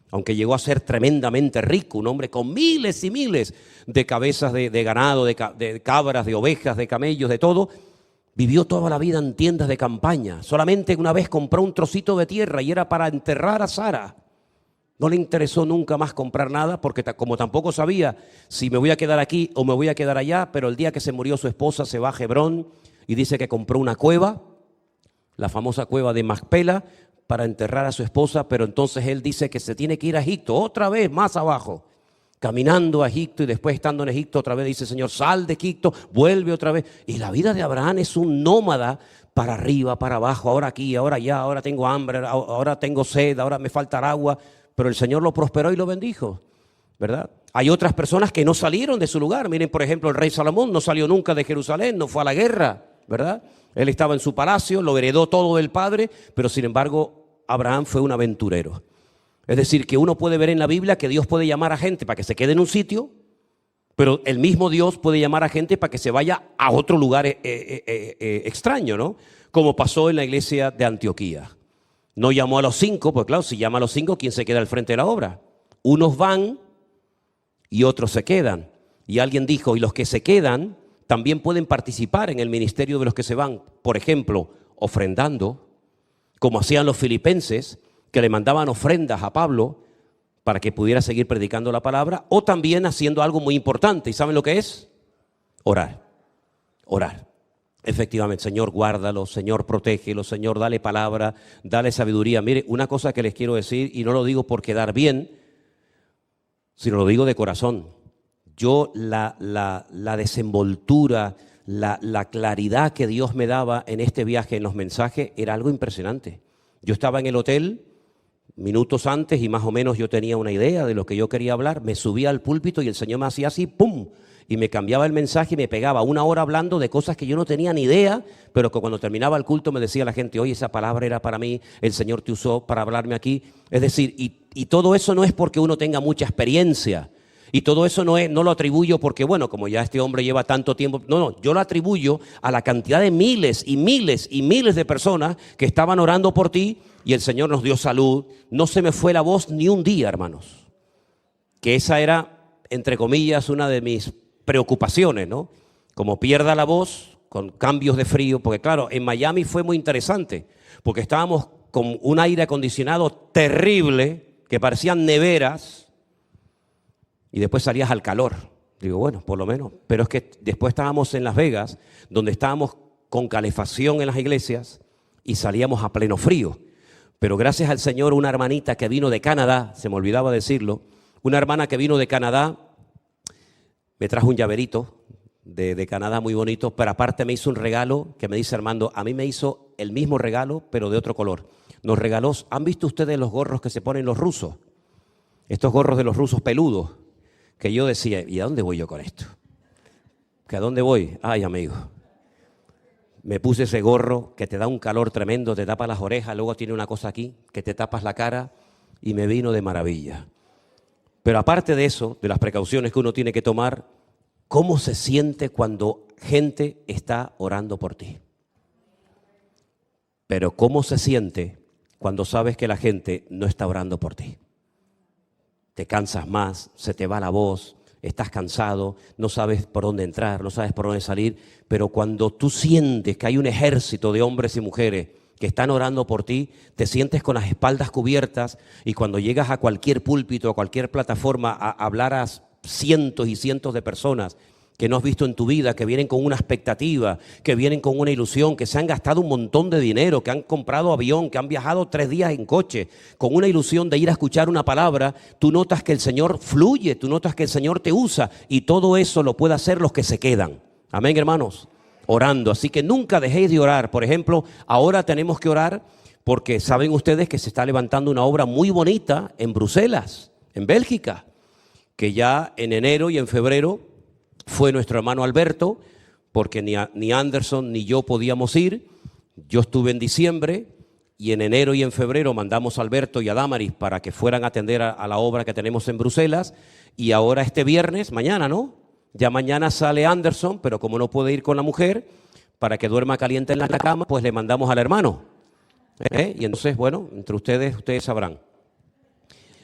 A: aunque llegó a ser tremendamente rico, un hombre con miles y miles de cabezas de ganado, de cabras, de ovejas, de camellos, de todo, vivió toda la vida en tiendas de campaña. Solamente una vez compró un trocito de tierra y era para enterrar a Sara. No le interesó nunca más comprar nada, porque como tampoco sabía si me voy a quedar aquí o me voy a quedar allá, pero el día que se murió su esposa se va a Hebrón y dice que compró una cueva, la famosa cueva de Macpela, para enterrar a su esposa. Pero entonces él dice que se tiene que ir a Egipto, otra vez más abajo, caminando a Egipto, y después estando en Egipto otra vez dice, Señor, sal de Egipto, vuelve otra vez. Y la vida de Abraham es un nómada, para arriba, para abajo, ahora aquí, ahora allá, ahora tengo hambre, ahora tengo sed, ahora me falta agua. Pero el Señor lo prosperó y lo bendijo, ¿verdad? Hay otras personas que no salieron de su lugar. Miren, por ejemplo, el rey Salomón no salió nunca de Jerusalén, no fue a la guerra, ¿verdad? Él estaba en su palacio, lo heredó todo del padre, pero sin embargo Abraham fue un aventurero. Es decir, que uno puede ver en la Biblia que Dios puede llamar a gente para que se quede en un sitio, pero el mismo Dios puede llamar a gente para que se vaya a otro lugar extraño, ¿no? Como pasó en la iglesia de Antioquía. No llamó a los 5, pues claro, si llama a los 5, ¿quién se queda al frente de la obra? Unos van y otros se quedan. Y alguien dijo, y los que se quedan también pueden participar en el ministerio de los que se van. Por ejemplo, ofrendando, como hacían los filipenses, que le mandaban ofrendas a Pablo para que pudiera seguir predicando la palabra, o también haciendo algo muy importante. ¿Y saben lo que es? Orar. Orar. Efectivamente, Señor, guárdalo, Señor, protégelo, Señor, dale palabra, dale sabiduría. Mire, una cosa que les quiero decir, y no lo digo por quedar bien, sino lo digo de corazón. Yo la desenvoltura, la claridad que Dios me daba en este viaje, en los mensajes, era algo impresionante. Yo estaba en el hotel minutos antes y más o menos yo tenía una idea de lo que yo quería hablar. Me subía al púlpito y el Señor me hacía así, ¡pum!, y me cambiaba el mensaje y me pegaba 1 hora hablando de cosas que yo no tenía ni idea, pero que cuando terminaba el culto me decía la gente, oye, esa palabra era para mí, el Señor te usó para hablarme aquí. Es decir, y todo eso no es porque uno tenga mucha experiencia, y todo eso no lo atribuyo porque, bueno, como ya este hombre lleva tanto tiempo, no, yo lo atribuyo a la cantidad de miles y miles y miles de personas que estaban orando por ti, y el Señor nos dio salud. No se me fue la voz ni un día, hermanos, que esa era, entre comillas, una de mis preocupaciones, ¿no? Como pierda la voz con cambios de frío, porque claro, en Miami fue muy interesante, porque estábamos con un aire acondicionado terrible, que parecían neveras, y después salías al calor. Digo, bueno, por lo menos. Pero es que después estábamos en Las Vegas, donde estábamos con calefacción en las iglesias y salíamos a pleno frío. Pero gracias al Señor, una hermanita que vino de Canadá, se me olvidaba decirlo, una hermana que vino de Canadá, me trajo un llaverito de Canadá muy bonito, pero aparte me hizo un regalo que me dice, Armando, a mí me hizo el mismo regalo, pero de otro color. Nos regaló, ¿han visto ustedes los gorros que se ponen los rusos? Estos gorros de los rusos peludos, que yo decía, ¿y a dónde voy yo con esto? ¿Que a dónde voy? Ay, amigo. Me puse ese gorro que te da un calor tremendo, te tapa las orejas, luego tiene una cosa aquí, que te tapas la cara, y me vino de maravilla. Pero aparte de eso, de las precauciones que uno tiene que tomar, ¿cómo se siente cuando gente está orando por ti? Pero ¿cómo se siente cuando sabes que la gente no está orando por ti? Te cansas más, se te va la voz, estás cansado, no sabes por dónde entrar, no sabes por dónde salir, pero cuando tú sientes que hay un ejército de hombres y mujeres que están orando por ti, te sientes con las espaldas cubiertas, y cuando llegas a cualquier púlpito, a cualquier plataforma, a hablar a cientos y cientos de personas, que no has visto en tu vida, que vienen con una expectativa, que vienen con una ilusión, que se han gastado un montón de dinero, que han comprado avión, que han viajado 3 días en coche, con una ilusión de ir a escuchar una palabra, tú notas que el Señor fluye, tú notas que el Señor te usa, y todo eso lo puede hacer los que se quedan. Amén, hermanos, orando. Así que nunca dejéis de orar. Por ejemplo, ahora tenemos que orar porque saben ustedes que se está levantando una obra muy bonita en Bruselas, en Bélgica, que ya en enero y en febrero fue nuestro hermano Alberto, porque ni Anderson ni yo podíamos ir. Yo estuve en diciembre y en enero y en febrero mandamos a Alberto y a Damaris para que fueran a atender a la obra que tenemos en Bruselas. Y ahora este viernes, mañana, ¿no? Ya mañana sale Anderson, pero como no puede ir con la mujer, para que duerma caliente en la cama, pues le mandamos al hermano. Y entonces, bueno, entre ustedes sabrán.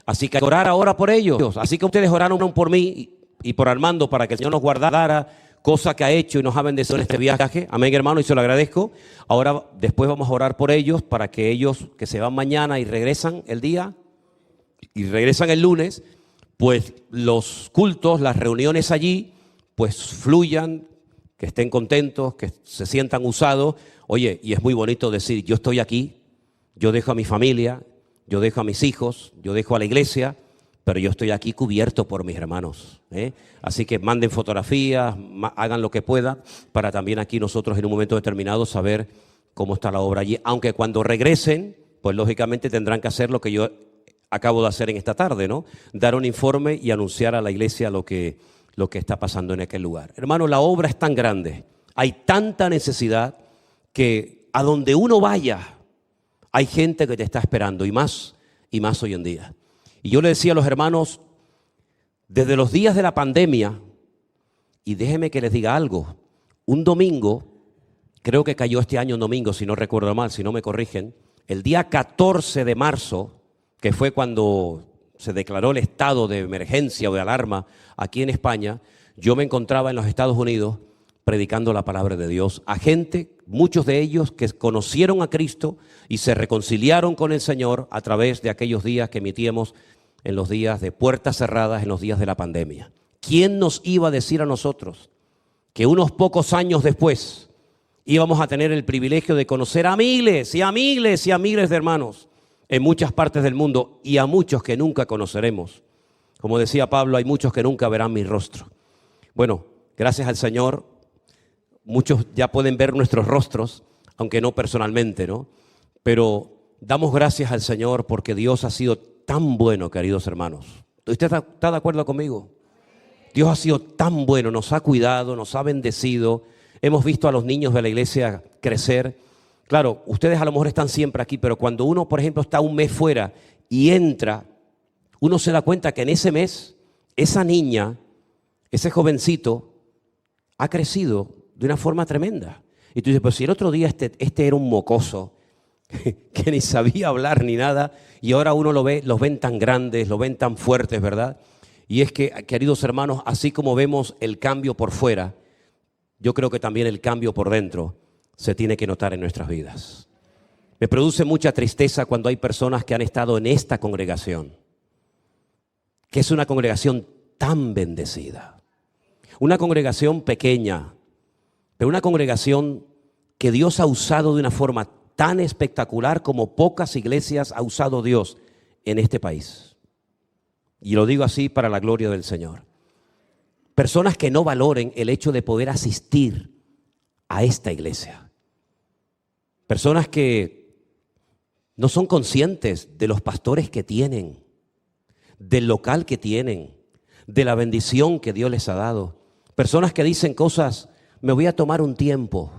A: Así que orar ahora por ellos. Así que ustedes oraron por mí y por Armando para que el Señor nos guardara, cosa que ha hecho y nos ha bendecido en este viaje. Amén, hermano, y se lo agradezco. Ahora, después vamos a orar por ellos para que ellos que se van mañana y regresan el día y regresan el lunes, pues los cultos, las reuniones allí, pues fluyan, que estén contentos, que se sientan usados. Oye, y es muy bonito decir, yo estoy aquí, yo dejo a mi familia, yo dejo a mis hijos, yo dejo a la iglesia, pero yo estoy aquí cubierto por mis hermanos. Así que manden fotografías, hagan lo que puedan, para también aquí nosotros en un momento determinado saber cómo está la obra allí. Aunque cuando regresen, pues lógicamente tendrán que hacer lo que yo acabo de hacer en esta tarde, ¿no? Dar un informe y anunciar a la iglesia lo que está pasando en aquel lugar. Hermano, la obra es tan grande, hay tanta necesidad que a donde uno vaya hay gente que te está esperando, y más hoy en día. Y yo le decía a los hermanos, desde los días de la pandemia, y déjenme que les diga algo, un domingo, creo que cayó este año un domingo, si no recuerdo mal, si no me corrigen, el día 14 de marzo, que fue cuando se declaró el estado de emergencia o de alarma aquí en España, yo me encontraba en los Estados Unidos predicando la palabra de Dios a gente, muchos de ellos que conocieron a Cristo y se reconciliaron con el Señor a través de aquellos días que emitíamos en los días de puertas cerradas, en los días de la pandemia. ¿Quién nos iba a decir a nosotros que unos pocos años después íbamos a tener el privilegio de conocer a miles y a miles y a miles de hermanos en muchas partes del mundo, y a muchos que nunca conoceremos? Como decía Pablo, hay muchos que nunca verán mi rostro. Bueno, gracias al Señor, muchos ya pueden ver nuestros rostros, aunque no personalmente, ¿no? Pero damos gracias al Señor porque Dios ha sido tan bueno, queridos hermanos. ¿Usted está de acuerdo conmigo? Dios ha sido tan bueno, nos ha cuidado, nos ha bendecido. Hemos visto a los niños de la iglesia crecer. Claro, ustedes a lo mejor están siempre aquí, pero cuando uno, por ejemplo, está un mes fuera y entra, uno se da cuenta que en ese mes, esa niña, ese jovencito, ha crecido de una forma tremenda. Y tú dices, pues si el otro día este era un mocoso, que ni sabía hablar ni nada, y ahora uno los ven tan grandes, los ven tan fuertes, ¿verdad? Y es que, queridos hermanos, así como vemos el cambio por fuera, yo creo que también el cambio por dentro se tiene que notar en nuestras vidas. Me produce mucha tristeza cuando hay personas que han estado en esta congregación, que es una congregación tan bendecida, una congregación pequeña, pero una congregación que Dios ha usado de una forma tan espectacular como pocas iglesias ha usado Dios en este país. Y lo digo así para la gloria del Señor. Personas que no valoren el hecho de poder asistir a esta iglesia. Personas que no son conscientes de los pastores que tienen, del local que tienen, de la bendición que Dios les ha dado. Personas que dicen cosas, me voy a tomar un tiempo.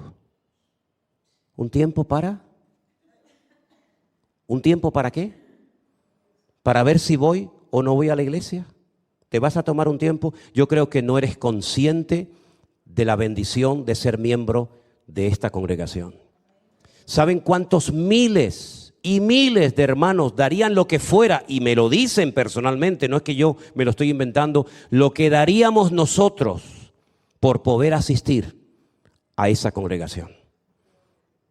A: ¿Un tiempo para? ¿Un tiempo para qué? ¿Para ver si voy o no voy a la iglesia? ¿Te vas a tomar un tiempo? Yo creo que no eres consciente de la bendición de ser miembro de esta congregación. ¿Saben cuántos miles y miles de hermanos darían lo que fuera? Y me lo dicen personalmente, no es que yo me lo estoy inventando, lo que daríamos nosotros por poder asistir a esa congregación.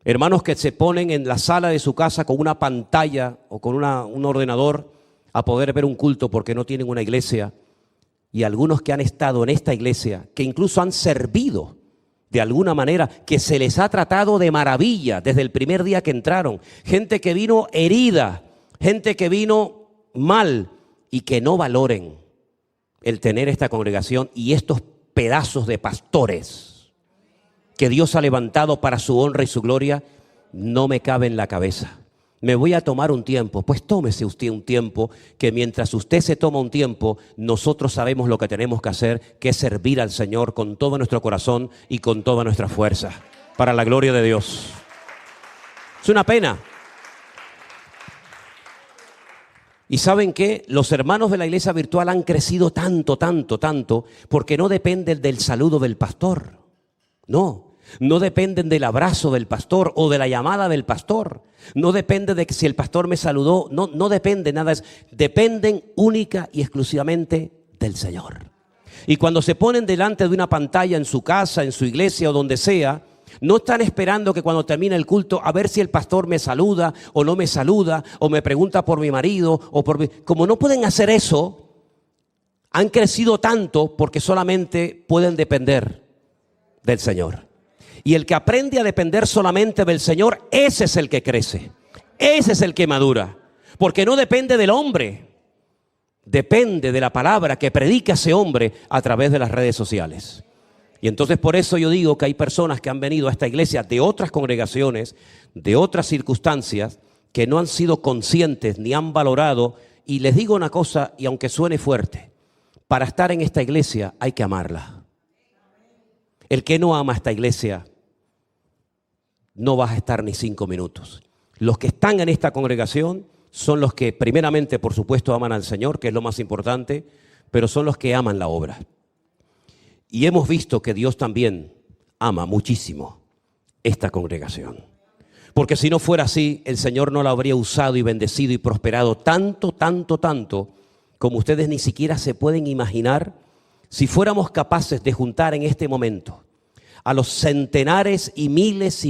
A: Hermanos que se ponen en la sala de su casa con una pantalla o con un ordenador a poder ver un culto porque no tienen una iglesia y algunos que han estado en esta iglesia, que incluso han servido de alguna manera, que se les ha tratado de maravilla desde el primer día que entraron. Gente que vino herida, gente que vino mal y que no valoren el tener esta congregación y estos pedazos de pastores que Dios ha levantado para su honra y su gloria, no me cabe en la cabeza. Me voy a tomar un tiempo. Pues tómese usted un tiempo, que mientras usted se toma un tiempo, nosotros sabemos lo que tenemos que hacer, que es servir al Señor con todo nuestro corazón y con toda nuestra fuerza, para la gloria de Dios. Es una pena. Y ¿saben qué? Los hermanos de la iglesia virtual han crecido tanto, porque no dependen del saludo del pastor. No dependen del abrazo del pastor o de la llamada del pastor. No depende de que si el pastor me saludó. No depende nada. Dependen única y exclusivamente del Señor. Y cuando se ponen delante de una pantalla en su casa, en su iglesia o donde sea, no están esperando que cuando termine el culto a ver si el pastor me saluda o no me saluda o me pregunta por mi marido o por mi... Como no pueden hacer eso, han crecido tanto porque solamente pueden depender del Señor. Y el que aprende a depender solamente del Señor, ese es el que crece, ese es el que madura, porque no depende del hombre, depende de la palabra que predica ese hombre a través de las redes sociales. Y entonces por eso yo digo que hay personas que han venido a esta iglesia de otras congregaciones, de otras circunstancias, que no han sido conscientes ni han valorado. Y les digo una cosa, y aunque suene fuerte, para estar en esta iglesia hay que amarla. El que no ama esta iglesia no vas a estar ni 5 minutos. Los que están en esta congregación son los que primeramente, por supuesto, aman al Señor, que es lo más importante, pero son los que aman la obra. Y hemos visto que Dios también ama muchísimo esta congregación. Porque si no fuera así, el Señor no la habría usado y bendecido y prosperado tanto, como ustedes ni siquiera se pueden imaginar, si fuéramos capaces de juntar en este momento a los centenares y miles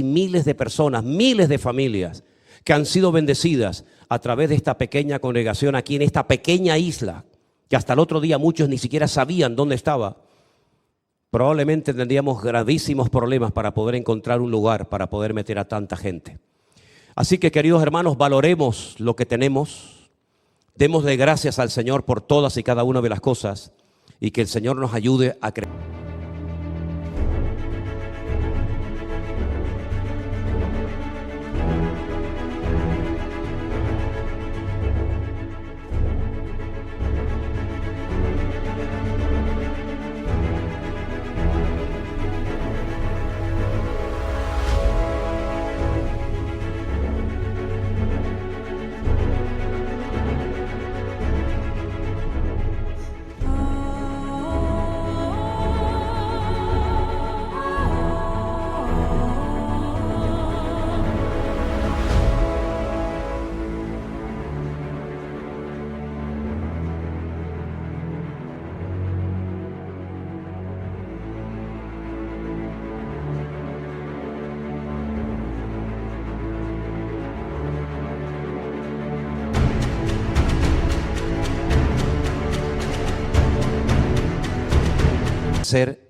A: de personas, miles de familias que han sido bendecidas a través de esta pequeña congregación aquí en esta pequeña isla, que hasta el otro día muchos ni siquiera sabían dónde estaba. Probablemente tendríamos gravísimos problemas para poder encontrar un lugar para poder meter a tanta gente. Así que, queridos hermanos, valoremos lo que tenemos, démosle gracias al Señor por todas y cada una de las cosas y que el Señor nos ayude a crecer.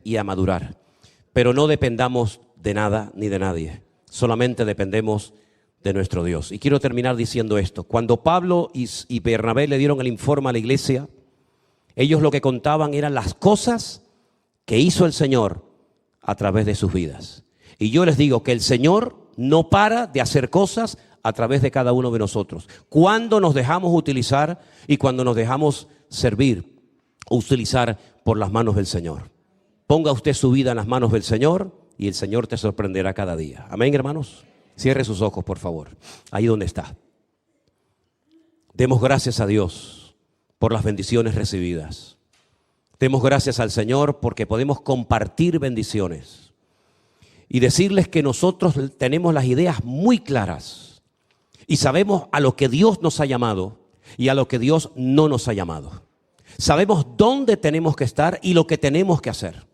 A: Y a madurar, pero no dependamos de nada ni de nadie, solamente dependemos de nuestro Dios. Y quiero terminar diciendo esto: cuando Pablo y Bernabé le dieron el informe a la iglesia, ellos lo que contaban eran las cosas que hizo el Señor a través de sus vidas. Y yo les digo que el Señor no para de hacer cosas a través de cada uno de nosotros, cuando nos dejamos utilizar y cuando nos dejamos servir o utilizar por las manos del Señor. Ponga usted su vida en las manos del Señor y el Señor te sorprenderá cada día. Amén, hermanos. Cierre sus ojos, por favor, ahí donde está. Demos gracias a Dios por las bendiciones recibidas. Demos gracias al Señor porque podemos compartir bendiciones y decirles que nosotros tenemos las ideas muy claras y sabemos a lo que Dios nos ha llamado y a lo que Dios no nos ha llamado. Sabemos dónde tenemos que estar y lo que tenemos que hacer.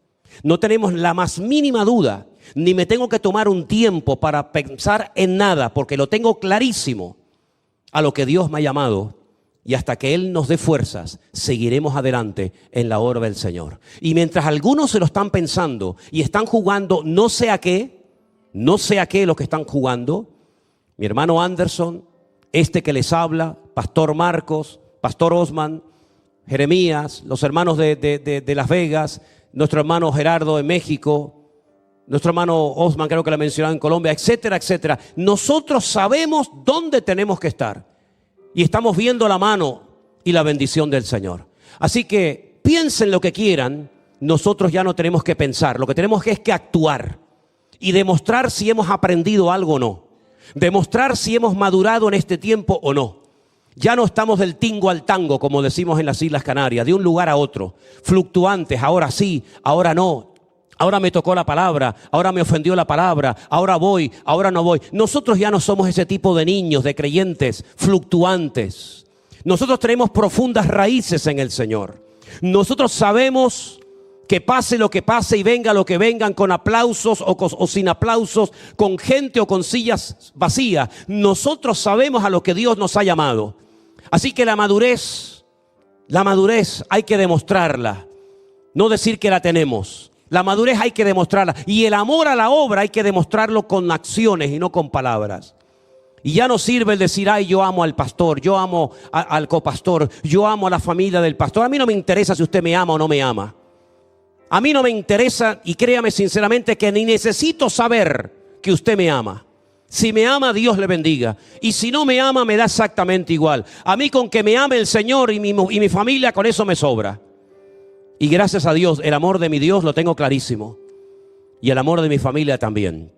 A: No tenemos la más mínima duda, ni me tengo que tomar un tiempo para pensar en nada, porque lo tengo clarísimo a lo que Dios me ha llamado Y hasta que Él nos dé fuerzas, seguiremos adelante en la obra del Señor. Y mientras algunos se lo están pensando y están jugando no sé a qué lo que están jugando, mi hermano Anderson, este que les habla, Pastor Marcos, Pastor Osman, Jeremías, los hermanos de Las Vegas, nuestro hermano Gerardo de México, nuestro hermano Osman, creo que lo mencionado en Colombia, etcétera, etcétera. Nosotros sabemos dónde tenemos que estar y estamos viendo la mano y la bendición del Señor. Así que piensen lo que quieran, nosotros ya no tenemos que pensar, lo que tenemos es que actuar y demostrar si hemos aprendido algo o no, demostrar si hemos madurado en este tiempo o no. Ya no estamos del tingo al tango, como decimos en las Islas Canarias, de un lugar a otro, fluctuantes, ahora sí, ahora no. Ahora me tocó la palabra, ahora me ofendió la palabra, ahora voy, ahora no voy. Nosotros ya no somos ese tipo de niños, de creyentes fluctuantes. Nosotros tenemos profundas raíces en el Señor. Nosotros sabemos que pase lo que pase y venga lo que vengan, con aplausos o sin aplausos, con gente o con sillas vacías. Nosotros sabemos a lo que Dios nos ha llamado. Así que la madurez hay que demostrarla, no decir que la tenemos. La madurez hay que demostrarla. Y el amor a la obra hay que demostrarlo con acciones y no con palabras. Y ya no sirve el decir, ay, yo amo al pastor, yo amo al copastor, yo amo a la familia del pastor. A mí no me interesa si usted me ama o no me ama. A mí no me interesa, y créame sinceramente que ni necesito saber que usted me ama. Si me ama, Dios le bendiga. Y si no me ama, me da exactamente igual. A mí con que me ame el Señor y mi familia, con eso me sobra. Y gracias a Dios, el amor de mi Dios lo tengo clarísimo. Y el amor de mi familia también.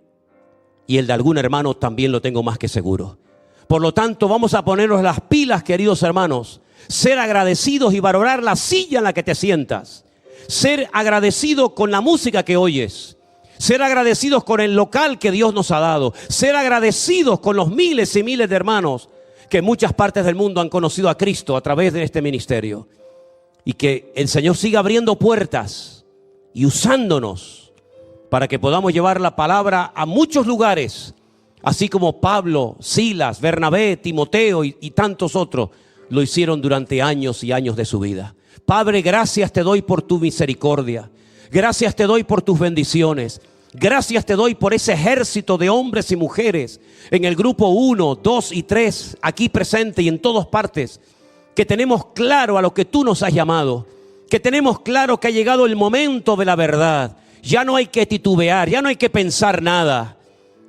A: Y el de algún hermano también lo tengo más que seguro. Por lo tanto, vamos a ponernos las pilas, queridos hermanos. Ser agradecidos y valorar la silla en la que te sientas. Ser agradecido con la música que oyes. Ser agradecidos con el local que Dios nos ha dado. Ser agradecidos con los miles y miles de hermanos que en muchas partes del mundo han conocido a Cristo a través de este ministerio. Y que el Señor siga abriendo puertas y usándonos para que podamos llevar la palabra a muchos lugares, así como Pablo, Silas, Bernabé, Timoteo y tantos otros lo hicieron durante años y años de su vida. Padre, gracias te doy por tu misericordia. Gracias te doy por tus bendiciones. Gracias te doy por ese ejército de hombres y mujeres en el grupo 1, 2 y 3, aquí presente y en todas partes, que tenemos claro a lo que tú nos has llamado, que tenemos claro que ha llegado el momento de la verdad. Ya no hay que titubear, ya no hay que pensar nada.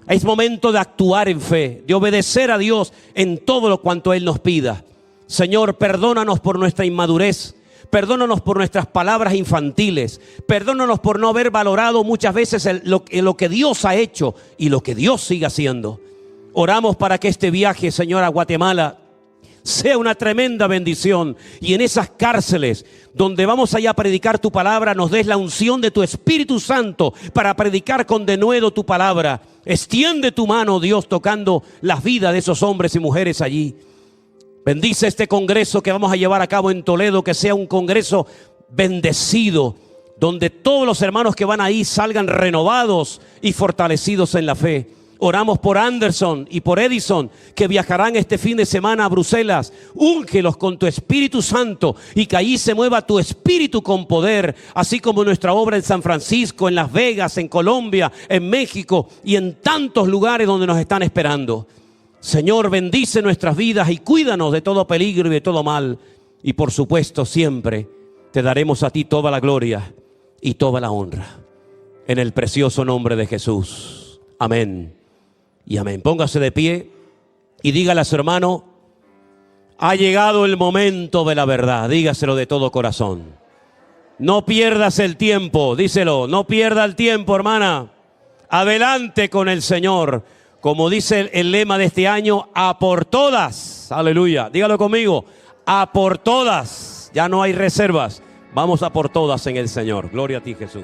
A: Es momento de actuar en fe, de obedecer a Dios en todo lo cuanto Él nos pida. Señor, perdónanos por nuestra inmadurez, perdónanos por nuestras palabras infantiles, perdónanos por no haber valorado muchas veces lo que Dios ha hecho y lo que Dios sigue haciendo. Oramos para que este viaje, Señor, a Guatemala sea una tremenda bendición, y en esas cárceles donde vamos allá a predicar tu palabra, nos des la unción de tu Espíritu Santo para predicar con denuedo tu palabra. Extiende tu mano, Dios, tocando las vidas de esos hombres y mujeres allí. Bendice este congreso que vamos a llevar a cabo en Toledo, que sea un congreso bendecido, donde todos los hermanos que van ahí salgan renovados y fortalecidos en la fe. Oramos por Anderson y por Edison, que viajarán este fin de semana a Bruselas. Úngelos con tu Espíritu Santo y que allí se mueva tu Espíritu con poder, así como nuestra obra en San Francisco, en Las Vegas, en Colombia, en México y en tantos lugares donde nos están esperando. Señor, bendice nuestras vidas y cuídanos de todo peligro y de todo mal. Y por supuesto, siempre te daremos a ti toda la gloria y toda la honra. En el precioso nombre de Jesús. Amén. Y amén. Póngase de pie y dígale a su hermano: ha llegado el momento de la verdad. Dígaselo de todo corazón. No pierdas el tiempo, díselo. No pierda el tiempo, hermana. Adelante con el Señor. Como dice el lema de este año, a por todas. Aleluya. Dígalo conmigo. A por todas. Ya no hay reservas. Vamos a por todas en el Señor. Gloria a ti, Jesús.